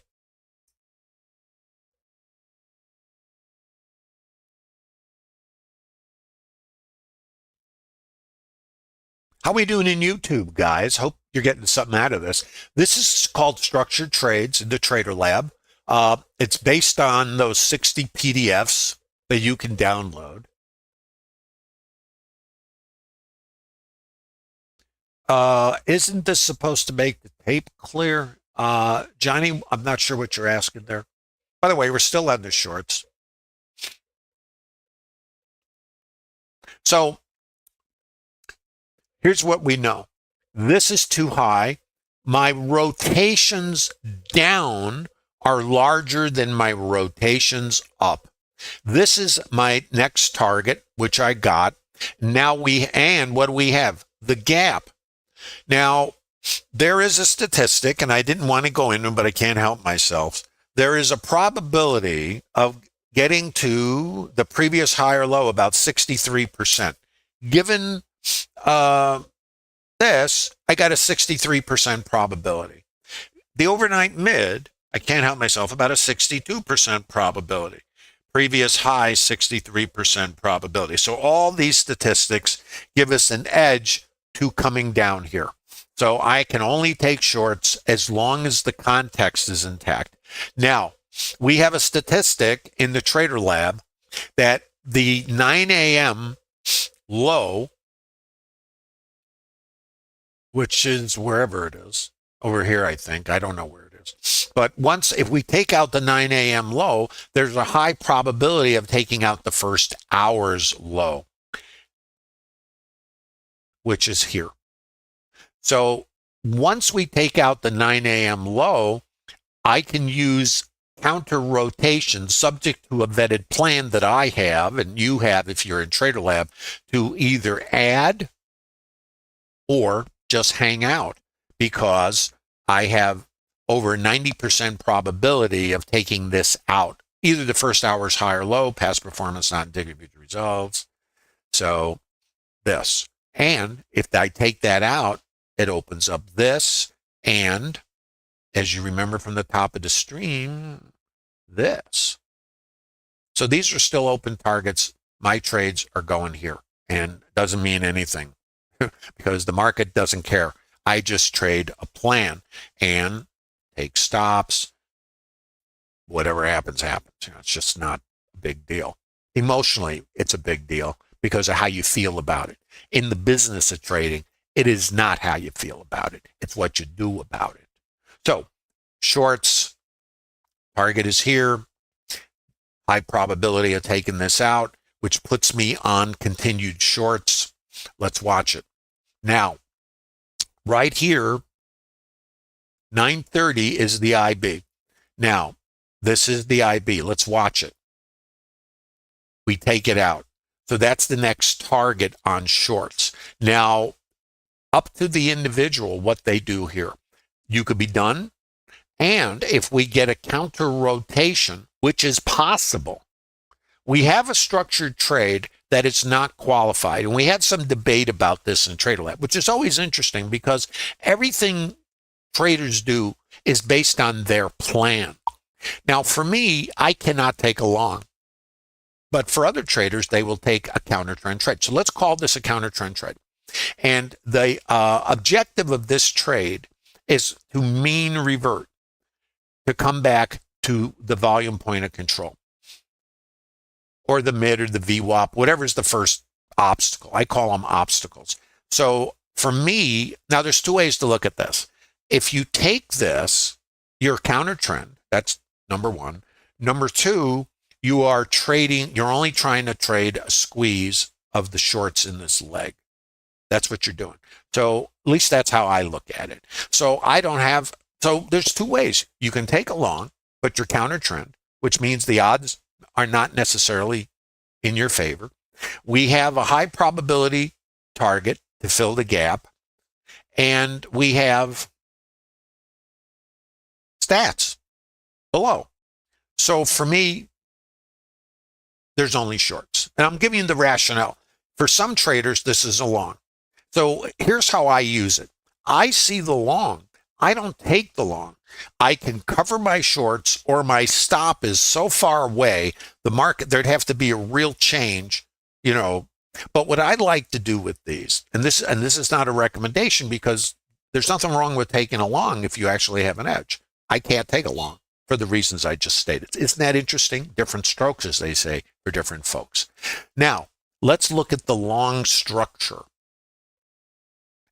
Speaker 1: How are we doing in YouTube, guys? Hope you're getting something out of this. This is called Structured Trades in the Trader Lab. It's based on those 60 PDFs that you can download. Isn't this supposed to make the tape clear? Johnny, I'm not sure what you're asking there. By the way, we're still on the shorts. So here's what we know. This is too high. My rotations down are larger than my rotations up. This is my next target, which I got. Now what do we have? The gap. Now, there is a statistic, and I didn't want to go into it, but I can't help myself. There is a probability of getting to the previous high or low about 63%. Given this, I got a 63% probability. The overnight mid, I can't help myself, about a 62% probability. Previous high, 63% probability. So all these statistics give us an edge to coming down here. So I can only take shorts as long as the context is intact. Now, we have a statistic in the Trader Lab that the 9 a.m. low, which is wherever it is, over here, I think. I don't know where it is. But if we take out the 9 a.m. low, there's a high probability of taking out the first hour's low, which is here. So once we take out the 9 a.m. low, I can use counter rotation subject to a vetted plan that I have and you have if you're in Trader Lab to either add or just hang out, because I have over 90% probability of taking this out. Either the first hour's high or low, past performance not indicative of results. So this. And if I take that out, it opens up this. And as you remember from the top of the stream, this. So these are still open targets. My trades are going here, and doesn't mean anything because the market doesn't care. I just trade a plan and take stops. Whatever happens, happens. It's just not a big deal. Emotionally, it's a big deal because of how you feel about it. In the business of trading, it is not how you feel about it. It's what you do about it. So, shorts, target is here. High probability of taking this out, which puts me on continued shorts. Let's watch it. Now, right here, 930 is the IB. Now, this is the IB. Let's watch it. We take it out. So that's the next target on shorts. Now, up to the individual, what they do here. You could be done. And if we get a counter rotation, which is possible, we have a structured trade that is not qualified. And we had some debate about this in TraderLab, which is always interesting because everything traders do is based on their plan. Now, for me, I cannot take a long. But for other traders, they will take a counter trend trade. So let's call this a counter trend trade. And the objective of this trade is to mean revert, to come back to the volume point of control, or the mid or the VWAP, whatever is the first obstacle. I call them obstacles. So for me, now there's two ways to look at this. If you take this, your counter trend, that's number one. Number two, you are trading, you're only trying to trade a squeeze of the shorts in this leg. That's what you're doing. So at least that's how I look at it. So so there's two ways. You can take a long, but your counter trend, which means the odds are not necessarily in your favor. We have a high probability target to fill the gap, and we have stats below. So for me, there's only shorts. And I'm giving you the rationale. For some traders, this is a long. So here's how I use it. I see the long. I don't take the long. I can cover my shorts, or my stop is so far away, the market, there'd have to be a real change, But what I'd like to do with these, and this is not a recommendation because there's nothing wrong with taking a long if you actually have an edge. I can't take a long for the reasons I just stated. Isn't that interesting? Different strokes, as they say, for different folks. Now, let's look at the long structure.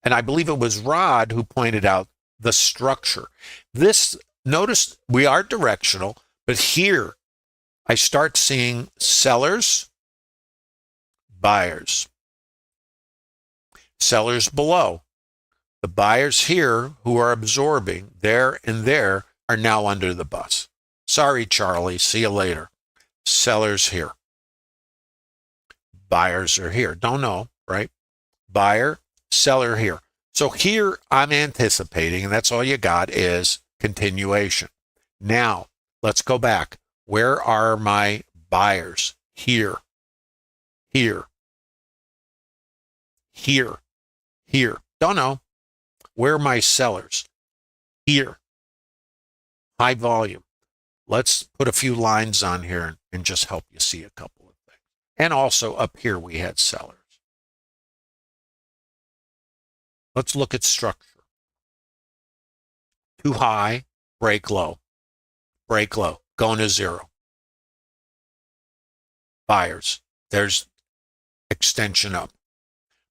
Speaker 1: And I believe it was Rod who pointed out the structure. Notice we are directional, but here I start seeing sellers, buyers, sellers below. The buyers here who are absorbing there and there are now under the bus. Sorry, Charlie, see you later. Sellers here. Buyers are here. Don't know, right? Buyer, seller here. So here I'm anticipating, and that's all you got, is continuation. Now, let's go back. Where are my buyers? Here, here, here, here. Don't know. Where are my sellers? Here. High volume. Let's put a few lines on here and just help you see a couple of things. And also up here we had sellers. Let's look at structure. Too high, break low. Break low, going to zero. Buyers, there's extension up.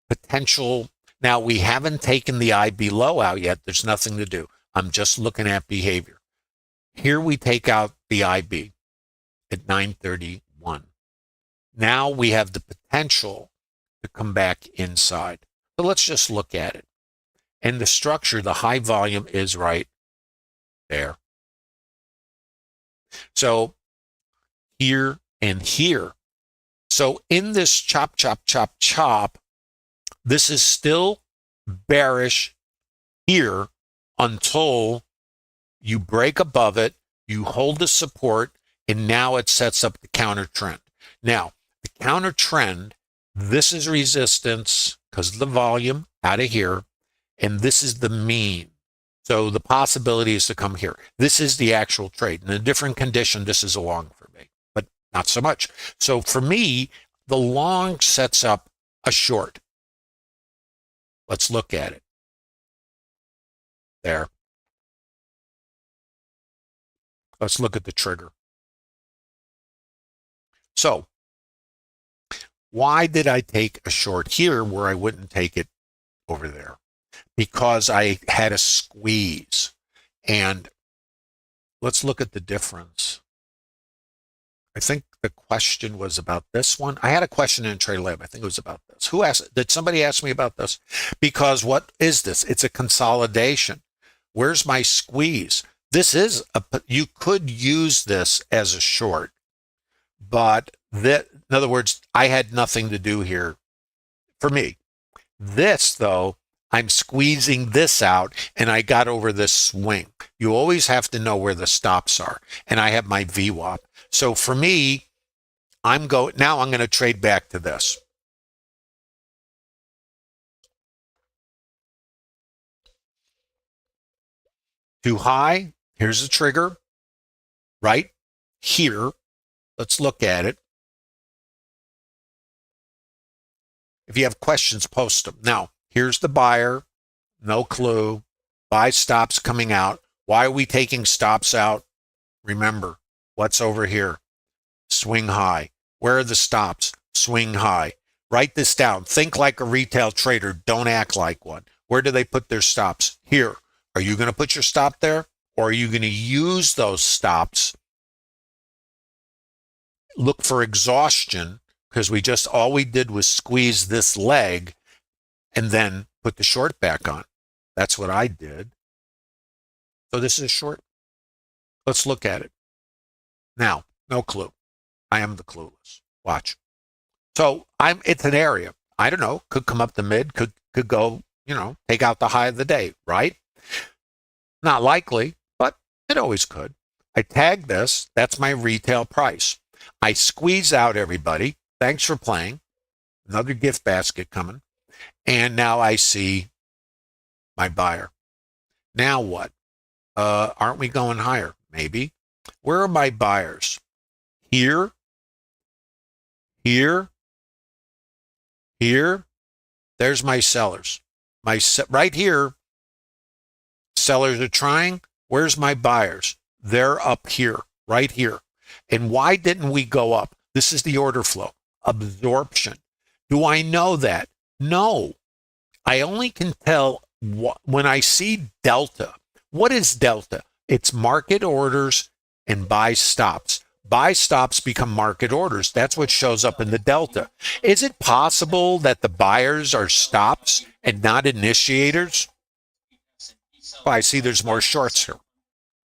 Speaker 1: Potential, now we haven't taken the IB low out yet. There's nothing to do. I'm just looking at behavior. Here we take out the IB at 931. Now we have the potential to come back inside. So let's just look at it. And the structure, the high volume is right there. So here and here. So in this chop, chop, chop, chop, this is still bearish here until you break above it, you hold the support, and now it sets up the counter trend. Now, the counter trend, this is resistance because of the volume out of here, and this is the mean. So the possibility is to come here. This is the actual trade. In a different condition, this is a long for me. But Not so much. So for me, the long sets up a short. Let's look at it. There. Let's look at the trigger. So why did I take a short here where I wouldn't take it over there? Because I had a squeeze. And let's look at the difference. I think the question was about this one. I had a question in Trade Lab. I think it was about this. Who asked? Did somebody ask me about this? Because what is this? It's a consolidation. Where's my squeeze? This is you could use this as a short, but that, in other words, I had nothing to do here for me. This, though, I'm squeezing this out and I got over this swing. You always have to know where the stops are. And I have my VWAP. So for me, now I'm going to trade back to this. Too high. Here's the trigger. Right here. Let's look at it. If you have questions, post them. Now, here's the buyer. No clue. Buy stops coming out. Why are we taking stops out? Remember, what's over here? Swing high. Where are the stops? Swing high. Write this down. Think like a retail trader. Don't act like one. Where do they put their stops? Here. Are you going to put your stop there? Or are you going to use those stops? Look for exhaustion, because all we did was squeeze this leg and then put the short back on. That's what I did. So this is a short. Let's look at it. Now, no clue. I am the clueless. Watch. So it's an area. I don't know. Could come up the mid, could go, take out the high of the day, right? Not likely, but it always could. I tag this. That's my retail price. I squeeze out everybody. Thanks for playing. Another gift basket coming. And now I see my buyer. Now what? Aren't we going higher? Maybe. Where are my buyers? Here. Here. Here. There's my sellers. Right here, sellers are trying. Where's my buyers? They're up here, right here. And why didn't we go up? This is the order flow. Absorption. Do I know that? No. I only can tell when I see delta. What is delta? It's market orders and buy stops. Buy stops become market orders. That's what shows up in the delta. Is it possible that the buyers are stops and not initiators? Well, I see there's more shorts here.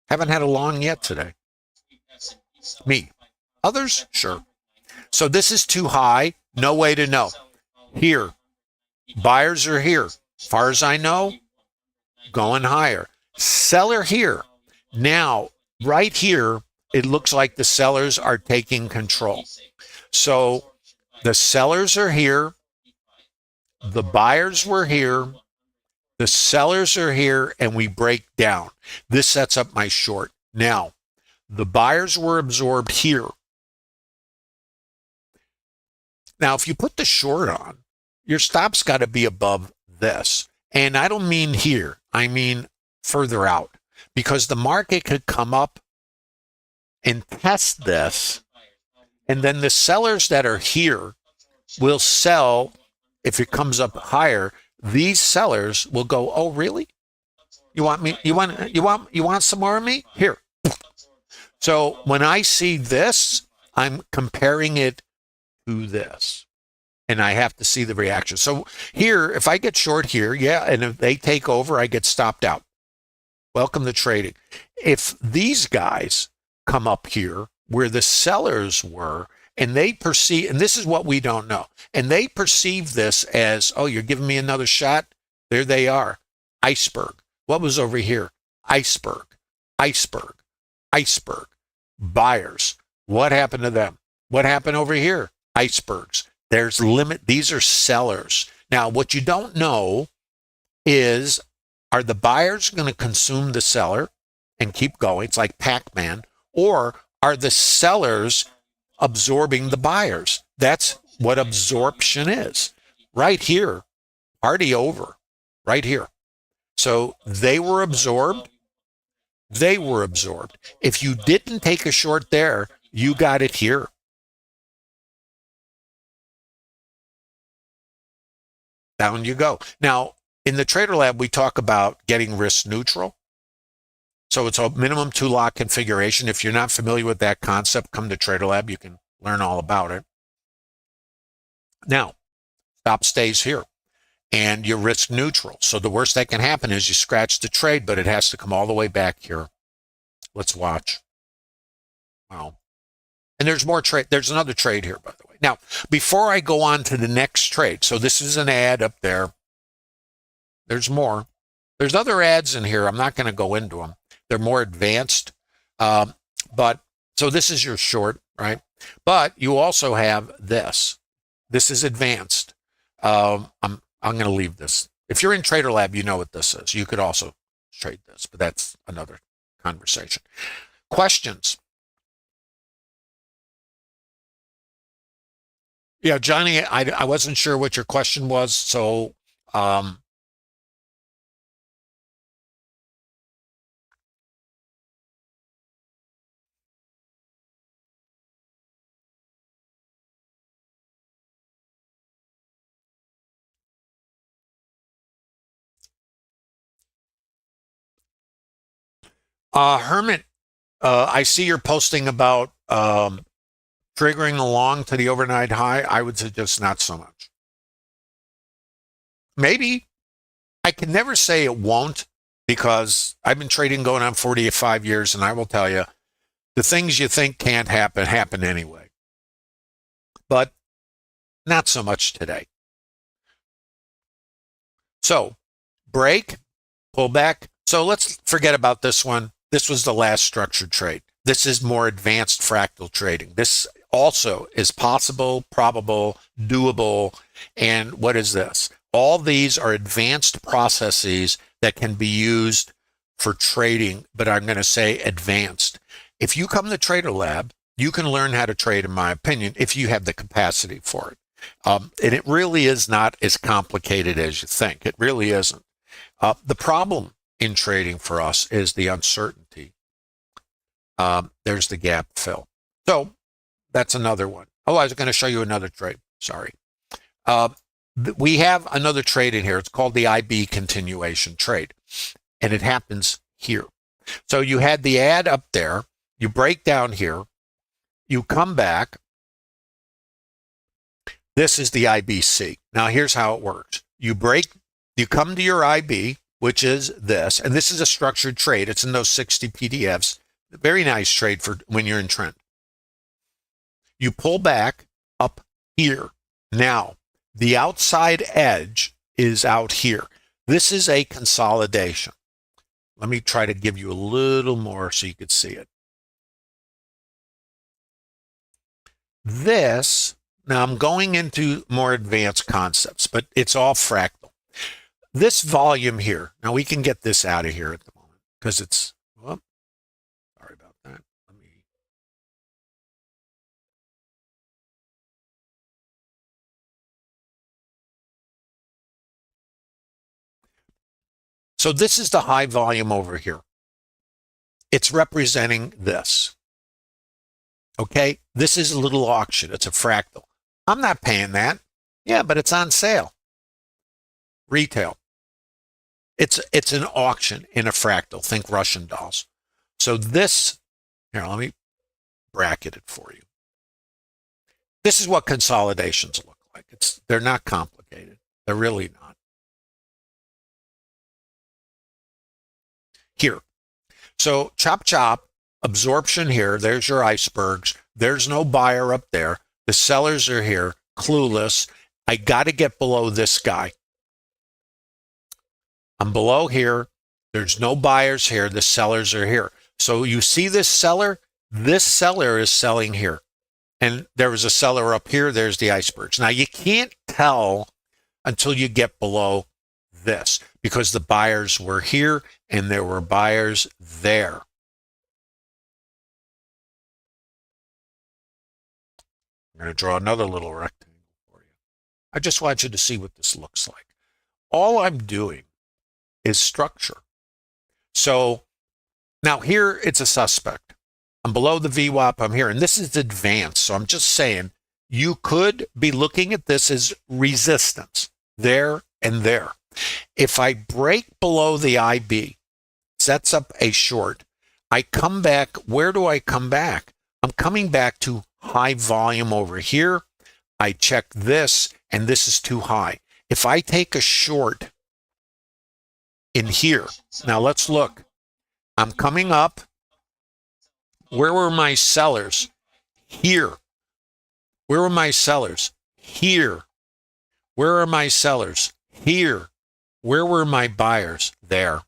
Speaker 1: Haven't had a long yet today. Me. Others? Sure. So this is too high. No way to know. Here. Buyers are here. As far as I know, going higher. Seller here. Now, right here, it looks like the sellers are taking control. So the sellers are here. The buyers were here. The sellers are here, and we break down. This sets up my short. Now, the buyers were absorbed here. Now, if you put the short on, your stop's got to be above this. And I don't mean here. I mean further out. Because the market could come up and test this. And then the sellers that are here will sell. If it comes up higher, these sellers will go, oh, really? You want me? You want some more of me? Here. So when I see this, I'm comparing it to this. And I have to see the reaction. So here, if I get short here, yeah, and if they take over, I get stopped out. Welcome to trading. If these guys come up here where the sellers were, and they perceive, and this is what we don't know, and they perceive this as, oh, you're giving me another shot? There they are. Iceberg. What was over here? Iceberg. Iceberg. Iceberg. Buyers. What happened to them? What happened over here? Icebergs. There's limit. These are sellers. Now, what you don't know is, are the buyers going to consume the seller and keep going? It's like Pac-Man. Or are the sellers absorbing the buyers. That's what absorption is. Right here, party over, right here. So they were absorbed. They were absorbed. If you didn't take a short there, you got it here. Down you go. Now, in the Trader Lab, we talk about getting risk neutral. So it's a minimum two lot configuration. If you're not familiar with that concept, come to Trader Lab. You can learn all about it. Now, stop stays here and you're risk neutral. So the worst that can happen is you scratch the trade, but it has to come all the way back here. Let's watch. Wow. And there's more trade. There's another trade here, by the way. Now, before I go on to the next trade, so this is an ad up there. There's more. There's other ads in here. I'm not going to go into them. They're more advanced. But so this is your short, right? But you also have this. This is advanced. I'm going to leave this. If you're in Trader Lab, you know what this is. You could also trade this, but that's another conversation. Questions? Yeah, Johnny, I wasn't sure what your question was, so Hermit, I see you're posting about triggering along to the overnight high. I would suggest not so much. Maybe. I can never say it won't because I've been trading going on 45 years, and I will tell you, the things you think can't happen, happen anyway. But not so much today. So, break, pull back. So let's forget about this one. This was the last structured trade. This is more advanced fractal trading. This also is possible, probable, doable. And what is this? All these are advanced processes that can be used for trading, but I'm going to say advanced. If you come to Trader Lab, you can learn how to trade, in my opinion, if you have the capacity for it. And it really is not as complicated as you think. It really isn't. The problem in trading for us is the uncertainty. There's the gap fill. So that's another one. Oh, I was going to show you another trade. Sorry. We have another trade in here. It's called the IB continuation trade, and it happens here. So you had the ad up there. You break down here. You come back. This is the IBC. Now, here's how it works. You come to your IB, which is this, and this is a structured trade. It's in those 60 PDFs. Very nice trade for when you're in trend. You pull back up here. Now, the outside edge is out here. This is a consolidation. Let me try to give you a little more so you could see it. This, now I'm going into more advanced concepts, but it's all fractal. This volume here, now we can get this out of here at the moment because it's, well, sorry about that. So this is the high volume over here. It's representing this. Okay, this is a little auction. It's a fractal. I'm not paying that. Yeah, but it's on sale. Retail. It's an auction in a fractal. Think Russian dolls. So this, here, let me bracket it for you. This is what consolidations look like. They're not complicated. They're really not. Here. So chop chop, absorption here. There's your icebergs. There's no buyer up there. The sellers are here, clueless. I got to get below this guy. I'm below here. There's no buyers here. The sellers are here. So you see this seller? This seller is selling here. And there was a seller up here. There's the icebergs. Now, you can't tell until you get below this because the buyers were here and there were buyers there. I'm going to draw another little rectangle for you. I just want you to see what this looks like. All I'm doing is structure. So now here it's a suspect. I'm below the VWAP, I'm here, and this is advanced. So I'm just saying you could be looking at this as resistance there and there. If I break below the IB, sets up a short, I come back. Where do I come back? I'm coming back to high volume over here. I check this, and this is too high. If I take a short in here, now let's look. I'm coming up. Where were my sellers? Here. Where were my sellers? Here. Where are my sellers? Here. Where were my buyers? There.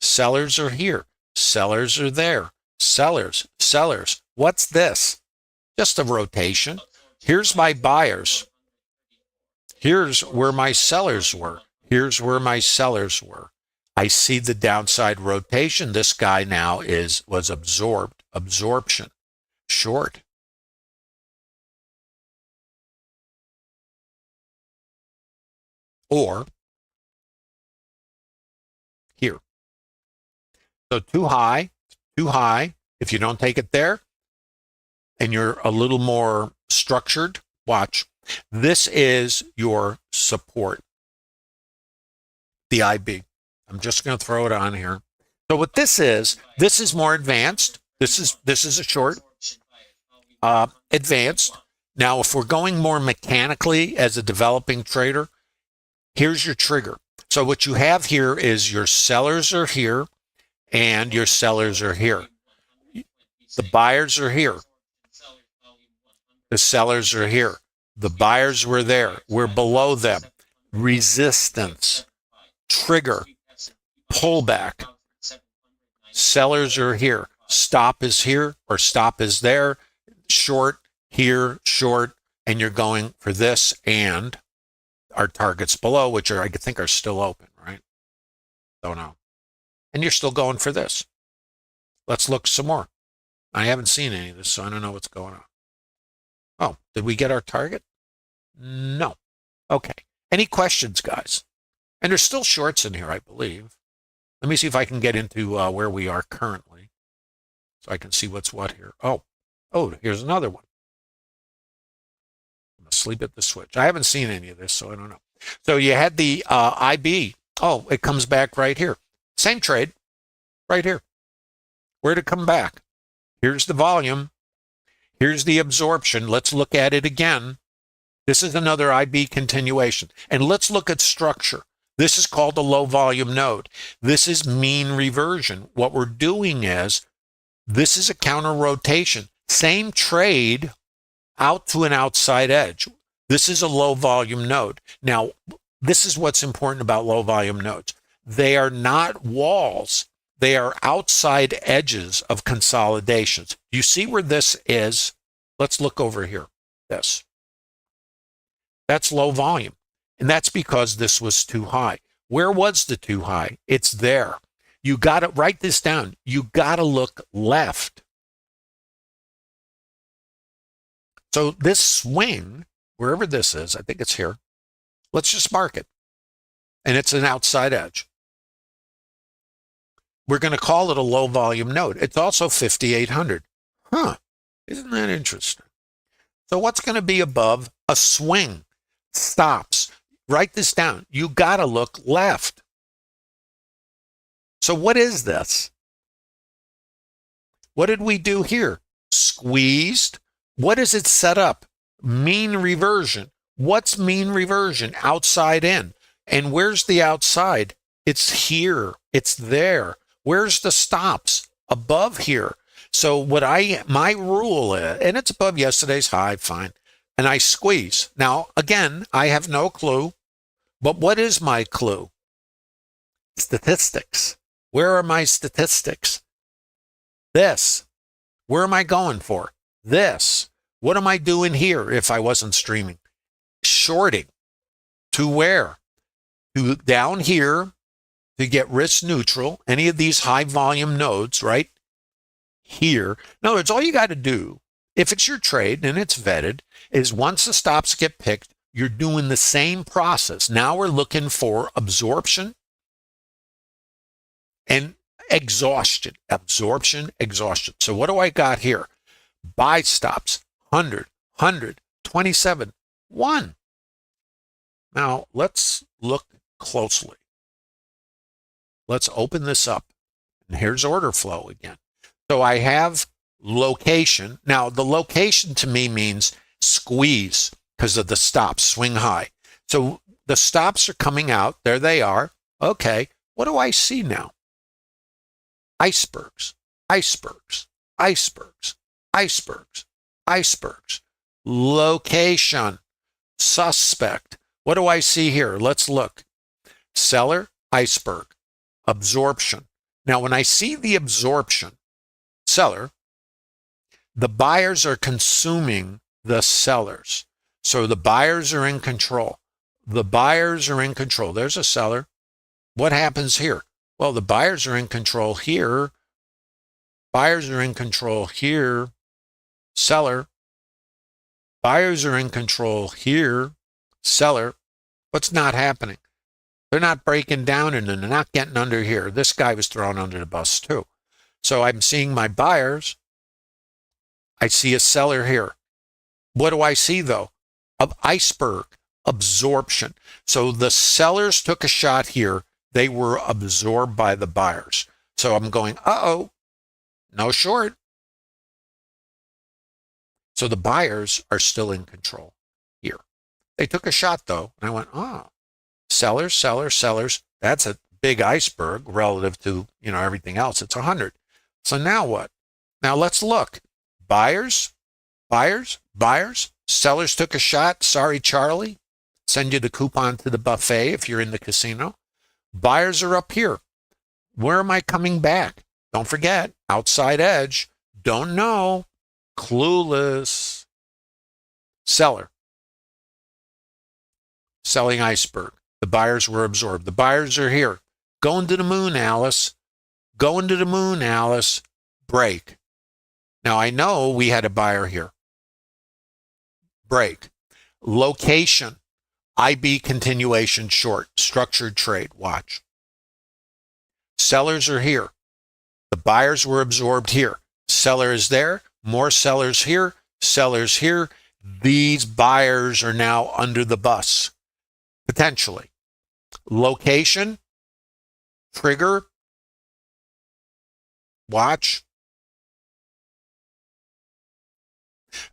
Speaker 1: Sellers are here. Sellers are there. Sellers. What's this? Just a rotation. Here's my buyers. Here's where my sellers were. Here's where my sellers were. I see the downside rotation. This guy now was absorbed. Absorption. Short. Or here. So too high. If you don't take it there and you're a little more structured, watch. This is your support. The IB. I'm just going to throw it on here. So what this is more advanced. This is a short, advanced. Now, if we're going more mechanically as a developing trader, here's your trigger. So what you have here is your sellers are here and your sellers are here. The buyers are here. The sellers are here. The buyers were there. We're below them. Resistance. Trigger. Pullback. Sellers are here. Stop is here or stop is there. Short here, short, and you're going for this and our targets below, which I think are still open, right? Don't know. And you're still going for this. Let's look some more. I haven't seen any of this, so I don't know what's going on. Oh, did we get our target? No. Okay. Any questions, guys? And there's still shorts in here, I believe. Let me see if I can get into where we are currently so I can see what's what here. Oh, here's another one. I'm asleep at the switch. I haven't seen any of this, so I don't know. So you had the IB. Oh, it comes back right here. Same trade, right here. Where'd it come back? Here's the volume. Here's the absorption. Let's look at it again. This is another IB continuation. And let's look at structure. This is called a low volume node. This is mean reversion. What we're doing is, this is a counter rotation. Same trade out to an outside edge. This is a low volume node. Now, this is what's important about low volume nodes. They are not walls. They are outside edges of consolidations. You see where this is? Let's look over here. This. That's low volume. And that's because this was too high. Where was the too high? It's there. You got to write this down. You got to look left. So this swing, wherever this is, I think it's here. Let's just mark it. And it's an outside edge. We're going to call it a low volume node. It's also 5,800. Huh. Isn't that interesting? So what's going to be above a swing? Stops. Write this down. You got to look left. So what is this? What did we do here? Squeezed. What is it set up? Mean reversion. What's mean reversion? Outside in. And where's the outside? It's here. It's there. Where's the stops? Above here. So my rule is, and it's above yesterday's high, fine. And I squeeze. Now, again, I have no clue. But what is my clue? Statistics. Where are my statistics? This. Where am I going for? This. What am I doing here if I wasn't streaming? Shorting. To where? To down here to get risk neutral. Any of these high volume nodes, right? Here. In other words, all you got to do if it's your trade and it's vetted, is once the stops get picked, you're doing the same process. Now we're looking for absorption and exhaustion. Absorption, exhaustion. So what do I got here? Buy stops, 100, 27, 1. Now let's look closely. Let's open this up. And here's order flow again. So I have location. Now the location to me means squeeze because of the stops, swing high. So the stops are coming out. There they are. Okay. What do I see now? Icebergs, icebergs, icebergs, icebergs, icebergs. Location, suspect. What do I see here? Let's look. Seller, iceberg, absorption. Now, when I see the absorption, seller, the buyers are consuming the sellers. So the buyers are in control. The buyers are in control. There's a seller. What happens here? Well, the buyers are in control here. Buyers are in control here. Seller. Buyers are in control here. Seller. What's not happening? They're not breaking down and they're not getting under here. This guy was thrown under the bus too. So I'm seeing my buyers. I see a seller here. What do I see though? Of iceberg, absorption. So the sellers took a shot here. They were absorbed by the buyers. So I'm going, uh-oh, no short. So the buyers are still in control here. They took a shot though, and I went, oh, sellers, sellers, sellers. That's a big iceberg relative to, everything else. It's 100. So now what? Now let's look. Buyers, buyers, buyers. Sellers took a shot. Sorry, Charlie. Send you the coupon to the buffet if you're in the casino. Buyers are up here. Where am I coming back? Don't forget, outside edge. Don't know. Clueless. Seller. Selling iceberg. The buyers were absorbed. The buyers are here. Going to the moon, Alice. Going to the moon, Alice. Break. Now, I know we had a buyer here. Break. Location. IB continuation short. Structured trade. Watch. Sellers are here. The buyers were absorbed here. Seller is there. More sellers here. Sellers here. These buyers are now under the bus. Potentially. Location. Trigger. Watch.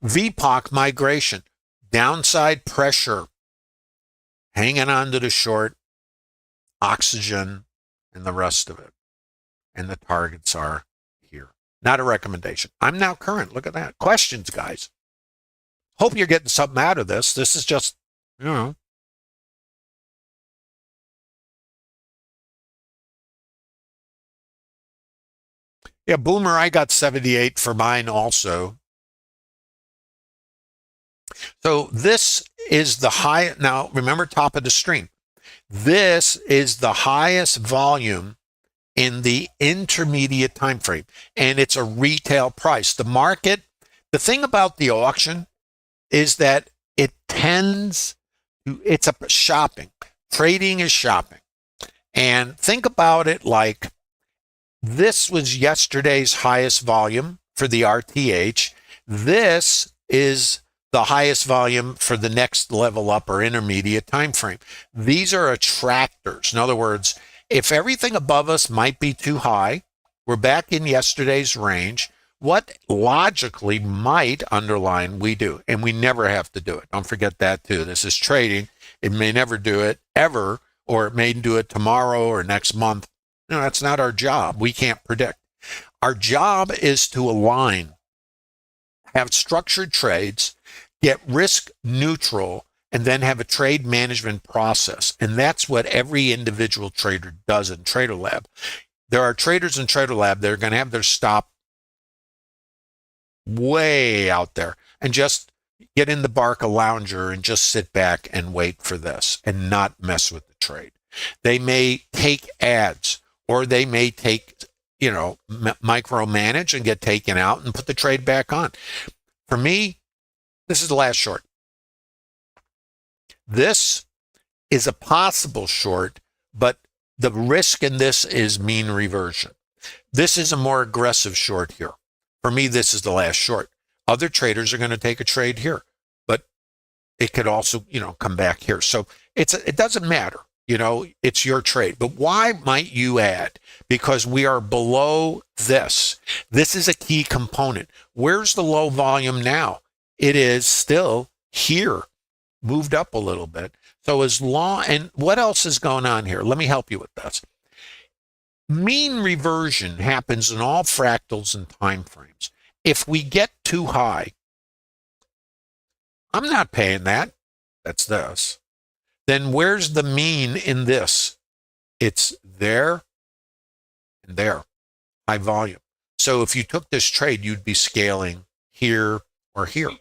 Speaker 1: VPOC migration. Downside pressure. Hanging on to the short. Oxygen and the rest of it. And the targets are here. Not a recommendation. I'm now current. Look at that. Questions, guys. Hope you're getting something out of this. This is just, Yeah, Boomer, I got 78 for mine also. So this is the high. Now, remember, top of the stream. This is the highest volume in the intermediate time frame, and it's a retail price. The market, the thing about the auction is that it tends to, it's a shopping. Trading is shopping. And think about it like this was yesterday's highest volume for the RTH. This is the highest volume for the next level up or intermediate time frame. These are attractors. In other words, if everything above us might be too high, we're back in yesterday's range. What logically might underline we do, and we never have to do it. Don't forget that too. This is trading. It may never do it ever, or it may do it tomorrow or next month. No, that's not our job. We can't predict. Our job is to align, have structured trades, get risk neutral, and then have a trade management process. And that's what every individual trader does in Trader Lab. There are traders in Trader Lab that are going to have their stop way out there and just get in the Barca Lounger and just sit back and wait for this and not mess with the trade. They may take ads, or they may take, micromanage and get taken out and put the trade back on. For me, this is the last short. This is a possible short, but the risk in this is mean reversion. This is a more aggressive short here. For me, this is the last short. Other traders are going to take a trade here, but it could also, come back here. So it doesn't matter. It's your trade. But why might you add? Because we are below this. This is a key component. Where's the low volume now? It is still here, moved up a little bit. So and what else is going on here? Let me help you with this. Mean reversion happens in all fractals and time frames. If we get too high, I'm not paying that. That's this. Then where's the mean in this? It's there and there, high volume. So if you took this trade, you'd be scaling here or here.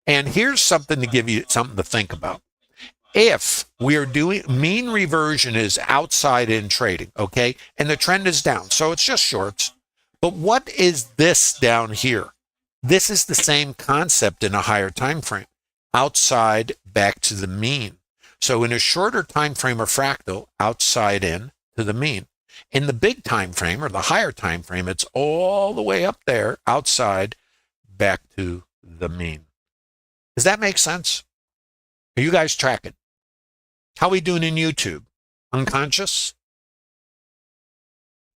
Speaker 1: And here's something to give you something to think about. If we are doing mean reversion is outside in trading, okay, and the trend is down, so it's just shorts. But what is this down here? This is the same concept in a higher time frame. Outside back to the mean. So in a shorter time frame or fractal, outside in to the mean. In the big time frame or the higher time frame, it's all the way up there, outside back to the mean. Does that make sense? Are you guys tracking? How are we doing in YouTube? Unconscious?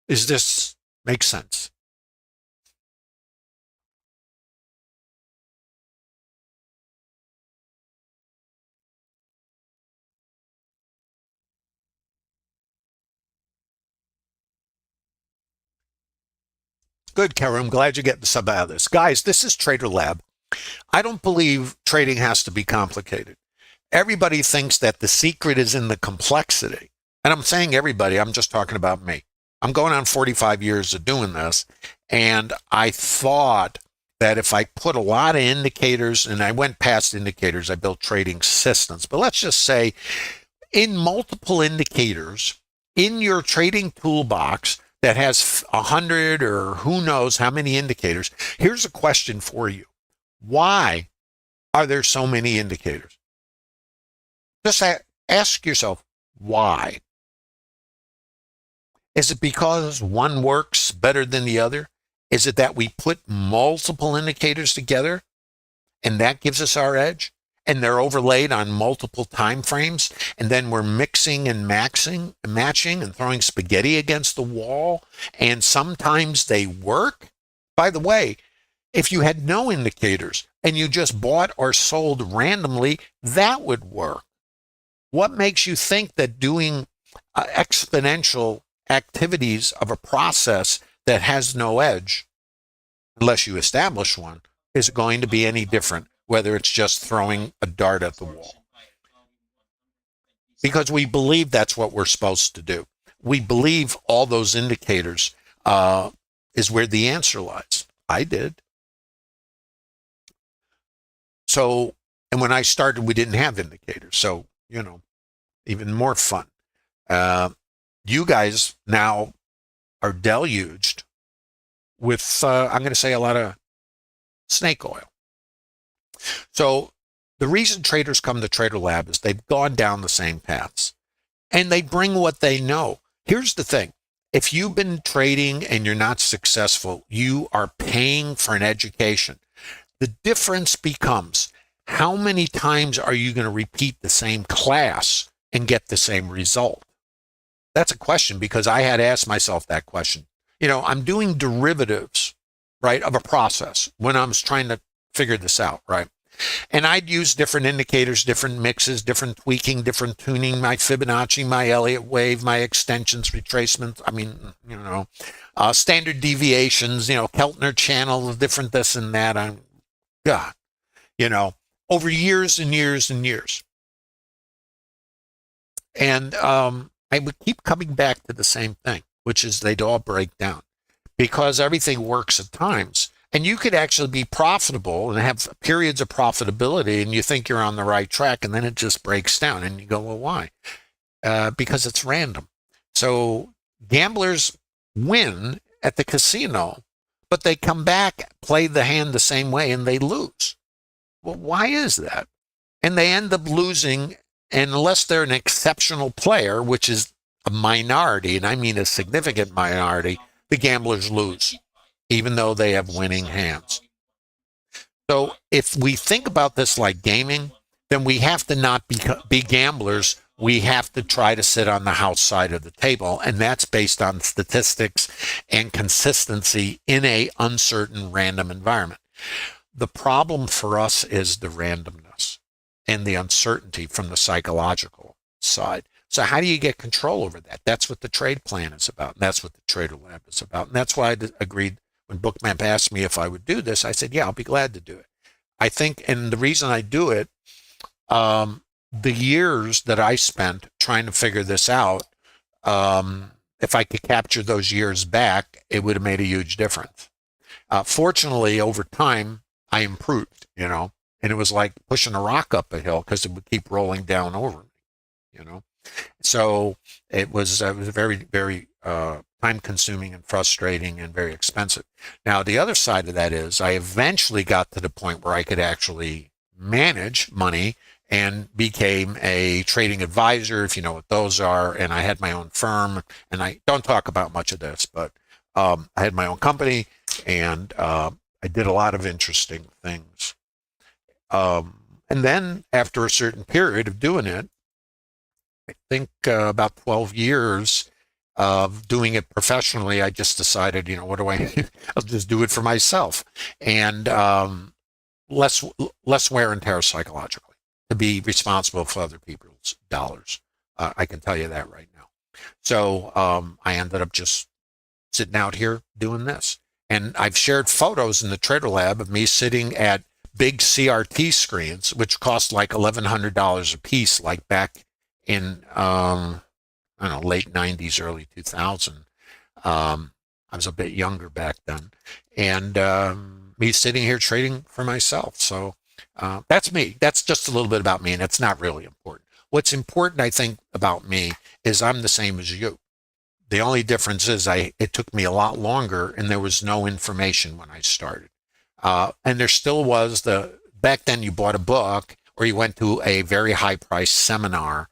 Speaker 1: Is this make sense? Good, Kara. I'm glad you're getting some out of this. Guys, this is Trader Lab. I don't believe trading has to be complicated. Everybody thinks that the secret is in the complexity. And I'm saying everybody, I'm just talking about me. I'm going on 45 years of doing this. And I thought that if I put a lot of indicators, and I went past indicators, I built trading systems. But let's just say in multiple indicators in your trading toolbox that has 100 or who knows how many indicators, here's a question for you. Why are there so many indicators? Just ask yourself, why? Is it because one works better than the other? Is it that we put multiple indicators together and that gives us our edge? And they're overlaid on multiple time frames, and then we're mixing and matching and throwing spaghetti against the wall, and sometimes they work? By the way, if you had no indicators and you just bought or sold randomly, that would work. What makes you think that doing exponential activities of a process that has no edge, unless you establish one, is going to be any different, whether it's just throwing a dart at the wall? Because we believe that's what we're supposed to do. We believe all those indicators is where the answer lies. I did. So, and when I started, we didn't have indicators. So, even more fun. You guys now are deluged with, I'm going to say, a lot of snake oil. So the reason traders come to Trader Lab is they've gone down the same paths and they bring what they know. Here's the thing. If you've been trading and you're not successful, you are paying for an education. The difference becomes how many times are you going to repeat the same class and get the same result? That's a question, because I had asked myself that question. I'm doing derivatives, right, of a process when I was trying to figure this out, right? And I'd use different indicators, different mixes, different tweaking, different tuning, my Fibonacci, my Elliott wave, my extensions, retracements. Standard deviations, Keltner channel, different this and that. Over years and years and years. And I would keep coming back to the same thing, which is they'd all break down because everything works at times. And you could actually be profitable and have periods of profitability, and you think you're on the right track, and then it just breaks down. And you go, well, why? Because it's random. So gamblers win at the casino, but they come back, play the hand the same way, and they lose. Well, why is that? And they end up losing, unless they're an exceptional player, which is a minority, and I mean a significant minority, the gamblers lose, even though they have winning hands. So if we think about this like gaming, then we have to not be gamblers. We have to try to sit on the house side of the table, and that's based on statistics and consistency in a uncertain random environment. The problem for us is the randomness and the uncertainty from the psychological side. So how do you get control over that? That's what the trade plan is about, and that's what the Trader Lab is about. And that's why I agreed when Bookmap asked me if I would do this. I said, yeah, I'll be glad to do it. I think, and the reason I do it, the years that I spent trying to figure this out, if I could capture those years back, it would have made a huge difference. Fortunately, over time, I improved, and it was like pushing a rock up a hill because it would keep rolling down over me. So it was very, very time consuming and frustrating and very expensive. Now, the other side of that is I eventually got to the point where I could actually manage money and became a trading advisor, if you know what those are. And I had my own firm, and I don't talk about much of this, but I had my own company, and I did a lot of interesting things. And then after a certain period of doing it, I think about 12 years of doing it professionally, I just decided, what do I, I'll just do it for myself. And less wear and tear psychologically to be responsible for other people's dollars. I can tell you that right now. So I ended up just sitting out here doing this. And I've shared photos in the Trader Lab of me sitting at big CRT screens, which cost like $1,100 a piece, like back in, I don't know, late 90s, early 2000. I was a bit younger back then. And me sitting here trading for myself. So that's me. That's just a little bit about me, and it's not really important. What's important, I think, about me is I'm the same as you. The only difference is it took me a lot longer, and there was no information when I started. And there still was back then you bought a book or you went to a very high priced seminar.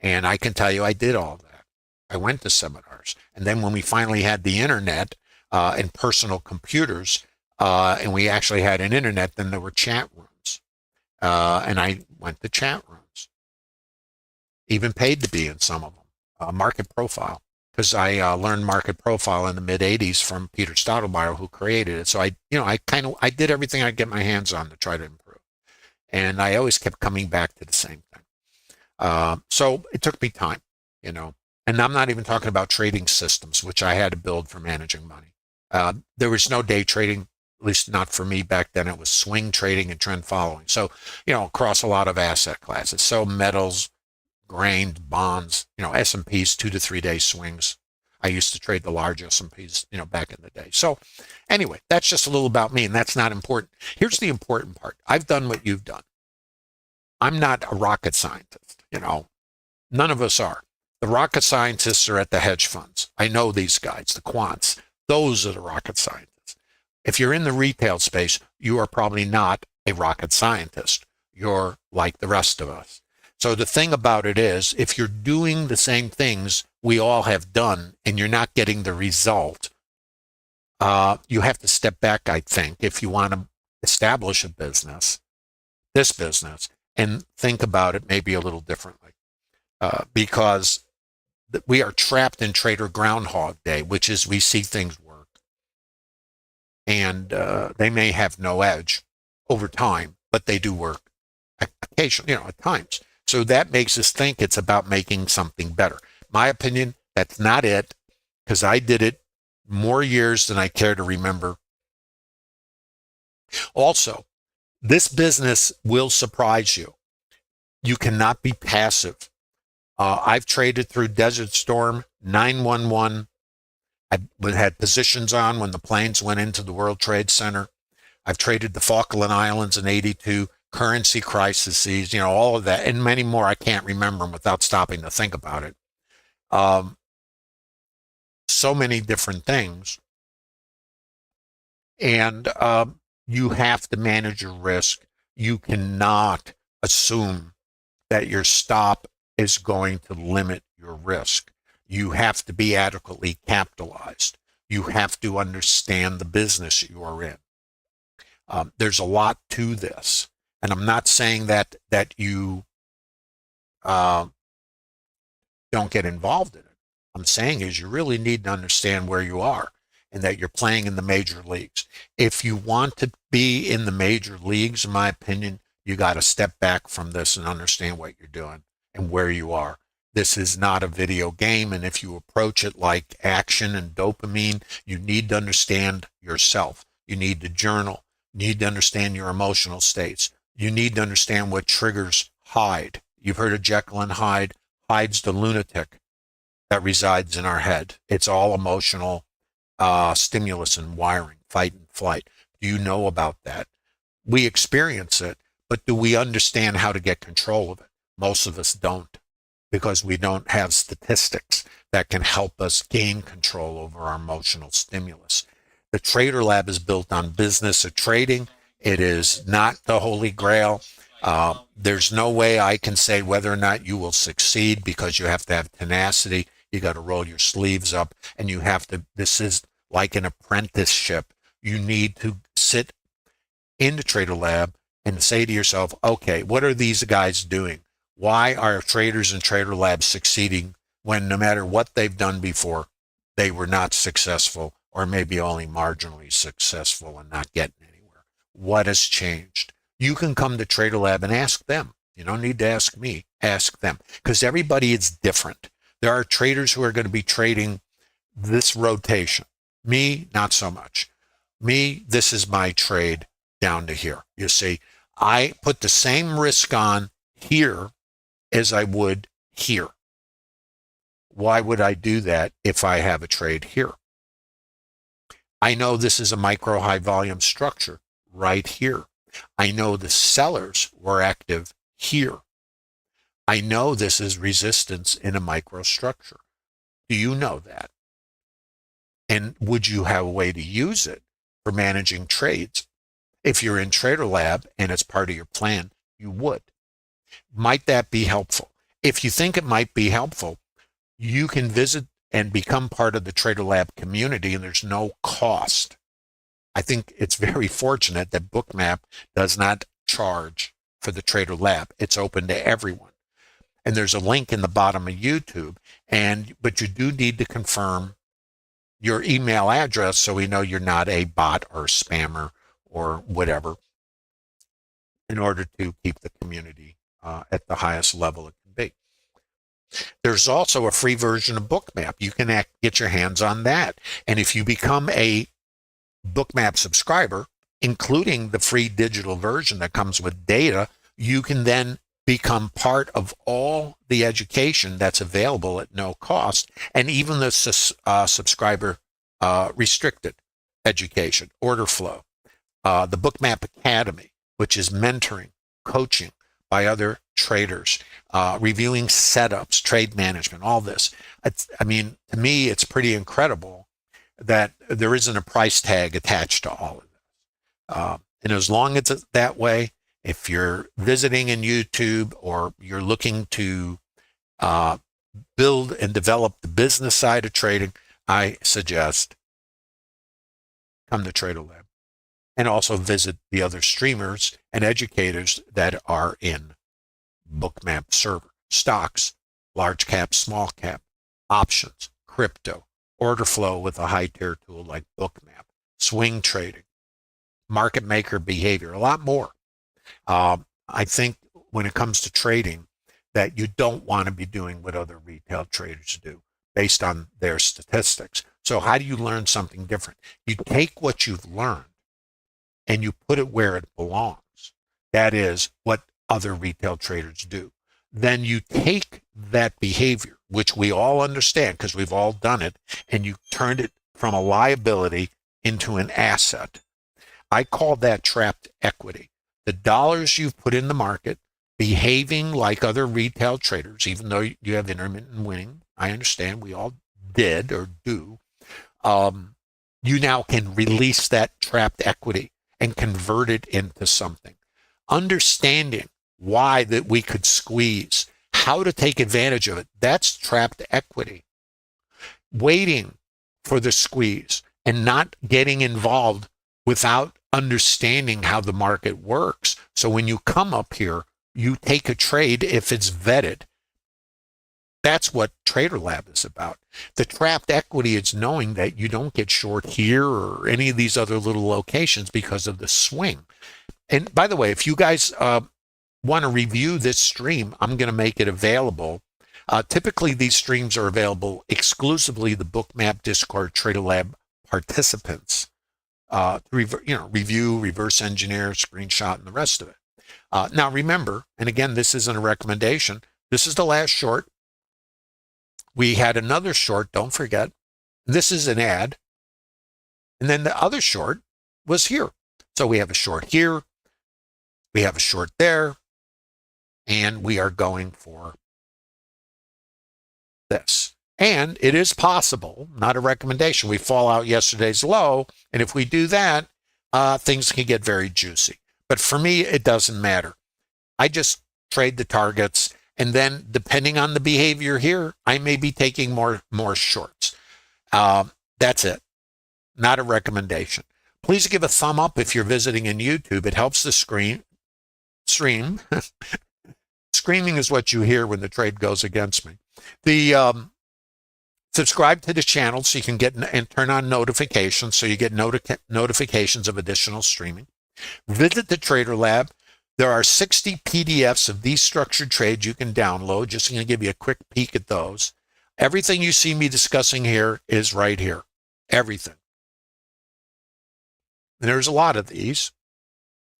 Speaker 1: And I can tell you, I did all that. I went to seminars. And then when we finally had the internet and personal computers, and we actually had an internet, then there were chat rooms. And I went to chat rooms, even paid to be in some of them, market profile. Because I learned market profile in the mid 80s from Peter Stottlemyre, who created it. So I did everything I could get my hands on to try to improve. And I always kept coming back to the same thing. So it took me time, and I'm not even talking about trading systems, which I had to build for managing money. There was no day trading, at least not for me back then. It was swing trading and trend following. So, across a lot of asset classes. So metals, grain, bonds, S&Ps, 2 to 3 day swings. I used to trade the large S&Ps, back in the day. So anyway, that's just a little about me, and that's not important. Here's the important part. I've done what you've done. I'm not a rocket scientist, None of us are. The rocket scientists are at the hedge funds. I know these guys, the quants. Those are the rocket scientists. If you're in the retail space, you are probably not a rocket scientist. You're like the rest of us. So the thing about it is, if you're doing the same things we all have done and you're not getting the result, you have to step back, I think, if you want to establish a business, this business, and think about it maybe a little differently. Because we are trapped in Trader Groundhog Day, which is we see things work. And they may have no edge over time, but they do work occasionally, at times. So that makes us think it's about making something better. My opinion, that's not it, because I did it more years than I care to remember. Also, this business will surprise you. You cannot be passive. I've traded through Desert Storm, 9/11. I had positions on when the planes went into the World Trade Center. I've traded the Falkland Islands in 82. Currency crises, all of that, and many more. I can't remember them without stopping to think about it. So many different things. And you have to manage your risk. You cannot assume that your stop is going to limit your risk. You have to be adequately capitalized. You have to understand the business you are in. There's a lot to this, and I'm not saying that you uh, don't get involved in it. I'm saying is you really need to understand where you are and that you're playing in the major leagues. If you want to be in the major leagues, in my opinion, you got to step back from this and understand what you're doing and where you are. This is not a video game, and if you approach it like action and dopamine, you need to understand yourself. You need to journal. You need to understand your emotional states. You need to understand what triggers Hyde. You've heard of Jekyll and Hyde. Hyde's the lunatic that resides in our head. It's all emotional stimulus and wiring, fight and flight. Do you know about that? We experience it, but do we understand how to get control of it? Most of us don't, because we don't have statistics that can help us gain control over our emotional stimulus. The Trader Lab is built on business of trading. It is not the holy grail. There's no way I can say whether or not you will succeed, because you have to have tenacity. You got to roll your sleeves up, and you have to, this is like an apprenticeship. You need to sit in the Trader Lab and say to yourself, okay, what are these guys doing? Why are traders in Trader Labs succeeding when no matter what they've done before, they were not successful, or maybe only marginally successful and not getting anywhere? What has changed? You can come to Trader Lab and ask them. You don't need to ask me, ask them, because everybody is different. There are traders who are going to be trading this rotation. Me, not so much. Me, this is my trade down to here. You see, I put the same risk on here as I would here. Why would I do that if I have a trade here? I know this is a micro high volume structure right here. I know the sellers were active here. I know this is resistance in a microstructure. Do you know that? And would you have a way to use it for managing trades? If you're in Trader Lab and it's part of your plan, you would. Might that be helpful? If you think it might be helpful, you can visit and become part of the Trader Lab community, and there's no cost. I think it's very fortunate that Bookmap does not charge for the Trader Lab. It's open to everyone. And there's a link in the bottom of YouTube, but you do need to confirm your email address so we know you're not a bot or spammer or whatever, in order to keep the community at the highest level it can be. There's also a free version of Bookmap. You can get your hands on that. And if you become a Bookmap subscriber, including the free digital version that comes with data, you can then become part of all the education that's available at no cost, and even the subscriber restricted education, order flow, the Bookmap Academy, which is mentoring, coaching by other traders, reviewing setups, trade management, all this. To me, it's pretty incredible that there isn't a price tag attached to all of this. And as long as it's that way, if you're visiting in YouTube or you're looking to build and develop the business side of trading, I suggest come to Trader Lab and also visit the other streamers and educators that are in Bookmap server. Stocks, large cap, small cap, options, crypto, order flow with a high tier tool like Bookmap, swing trading, market maker behavior, a lot more. I think when it comes to trading, that you don't want to be doing what other retail traders do based on their statistics. So how do you learn something different? You take what you've learned and you put it where it belongs. That is what other retail traders do. Then you take that behavior, which we all understand because we've all done it, and you turn it from a liability into an asset. I call that trapped equity. The dollars you've put in the market, behaving like other retail traders, even though you have intermittent winning, I understand we all did or do. you now can release that trapped equity and convert it into something. Understanding why that we could squeeze, how to take advantage of it, that's trapped equity. Waiting for the squeeze and not getting involved without understanding how the market works. So when you come up here, you take a trade if it's vetted. That's what Trader Lab is about. The trapped equity is knowing that you don't get short here or any of these other little locations because of the swing. And by the way, if you guys want to review this stream, I'm going to make it available. Typically, these streams are available exclusively the Bookmap Discord Trader Lab participants. Review, reverse engineer, screenshot, and the rest of it. Now, remember, and again, this isn't a recommendation. This is the last short. We had another short, don't forget. This is an ad. And then the other short was here. So we have a short here. We have a short there. And we are going for this. And it is possible, not a recommendation, we fall out yesterday's low. And if we do that, things can get very juicy. But for me, it doesn't matter. I just trade the targets. And then depending on the behavior here, I may be taking more shorts. That's it. Not a recommendation. Please give a thumb up if you're visiting in YouTube. It helps the stream. Screaming is what you hear when the trade goes against me. Subscribe to the channel so you can get and turn on notifications so you get notifications of additional streaming. Visit the Trader Lab. There are 60 PDFs of these structured trades you can download. Just going to give you a quick peek at those. Everything you see me discussing here is right here. Everything. And there's a lot of these.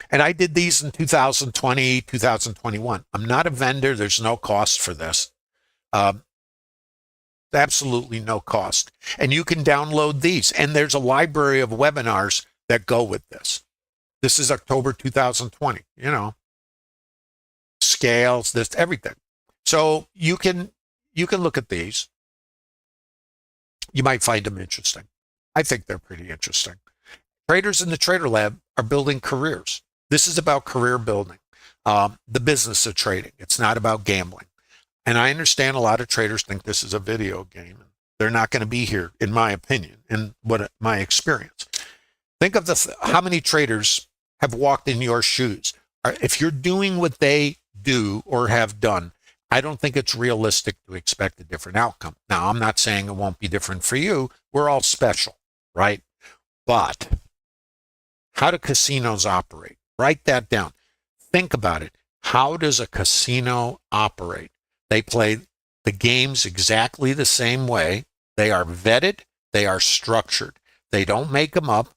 Speaker 1: And I did these in 2020, 2021. I'm not a vendor. There's no cost for this. Absolutely no cost. And you can download these. And there's a library of webinars that go with this. This is October 2020, scales, this, everything. So you can look at these. You might find them interesting. I think they're pretty interesting. Traders in the Trader Lab are building careers. This is about career building, the business of trading. It's not about gambling. And I understand a lot of traders think this is a video game. They're not going to be here, in my opinion, in my experience. Think of how many traders have walked in your shoes. If you're doing what they do or have done, I don't think it's realistic to expect a different outcome. Now, I'm not saying it won't be different for you. We're all special, right? But how do casinos operate? Write that down. Think about it. How does a casino operate? They play the games exactly the same way. They are vetted. They are structured. They don't make them up.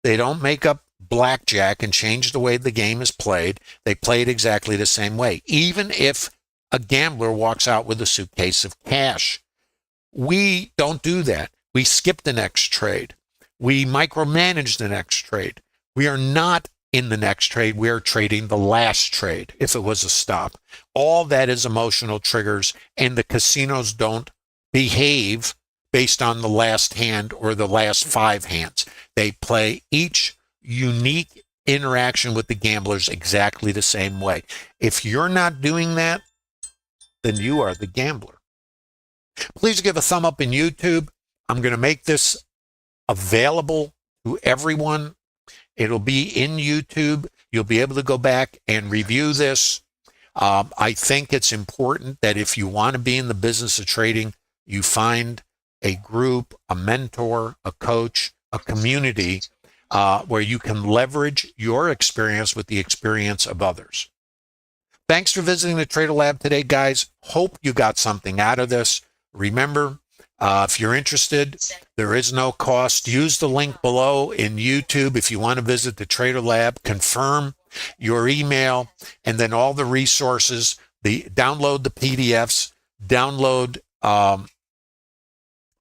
Speaker 1: They don't make up blackjack and change the way the game is played. They play it exactly the same way. Even if a gambler walks out with a suitcase of cash, we don't do that. We skip the next trade. We micromanage the next trade. We are not in the next trade. We are trading the last trade if it was a stop. All that is emotional triggers, and the casinos don't behave based on the last hand or the last 5 hands. They play each unique interaction with the gamblers exactly the same way. If you're not doing that, then you are the gambler. Please give a thumb up in YouTube. I'm going to make this available to everyone. It'll be in YouTube. You'll be able to go back and review this. I think it's important that if you want to be in the business of trading, you find a group, a mentor, a coach, a community where you can leverage your experience with the experience of others. Thanks for visiting the Trader Lab today, guys. Hope you got something out of this. Remember, if you're interested, there is no cost. Use the link below in YouTube if you want to visit the Trader Lab. Confirm your email and then all the resources. Download the PDFs. Download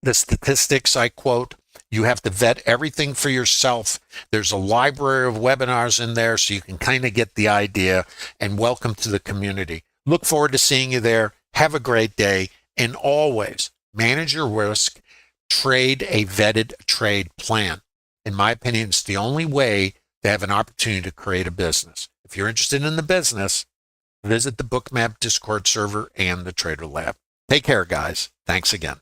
Speaker 1: the statistics I quote. You have to vet everything for yourself. There's a library of webinars in there so you can kind of get the idea. And welcome to the community. Look forward to seeing you there. Have a great day. And always manage your risk. Trade a vetted trade plan. In my opinion, it's the only way to have an opportunity to create a business. If you're interested in the business, visit the Bookmap Discord server and the Trader Lab. Take care, guys. Thanks again.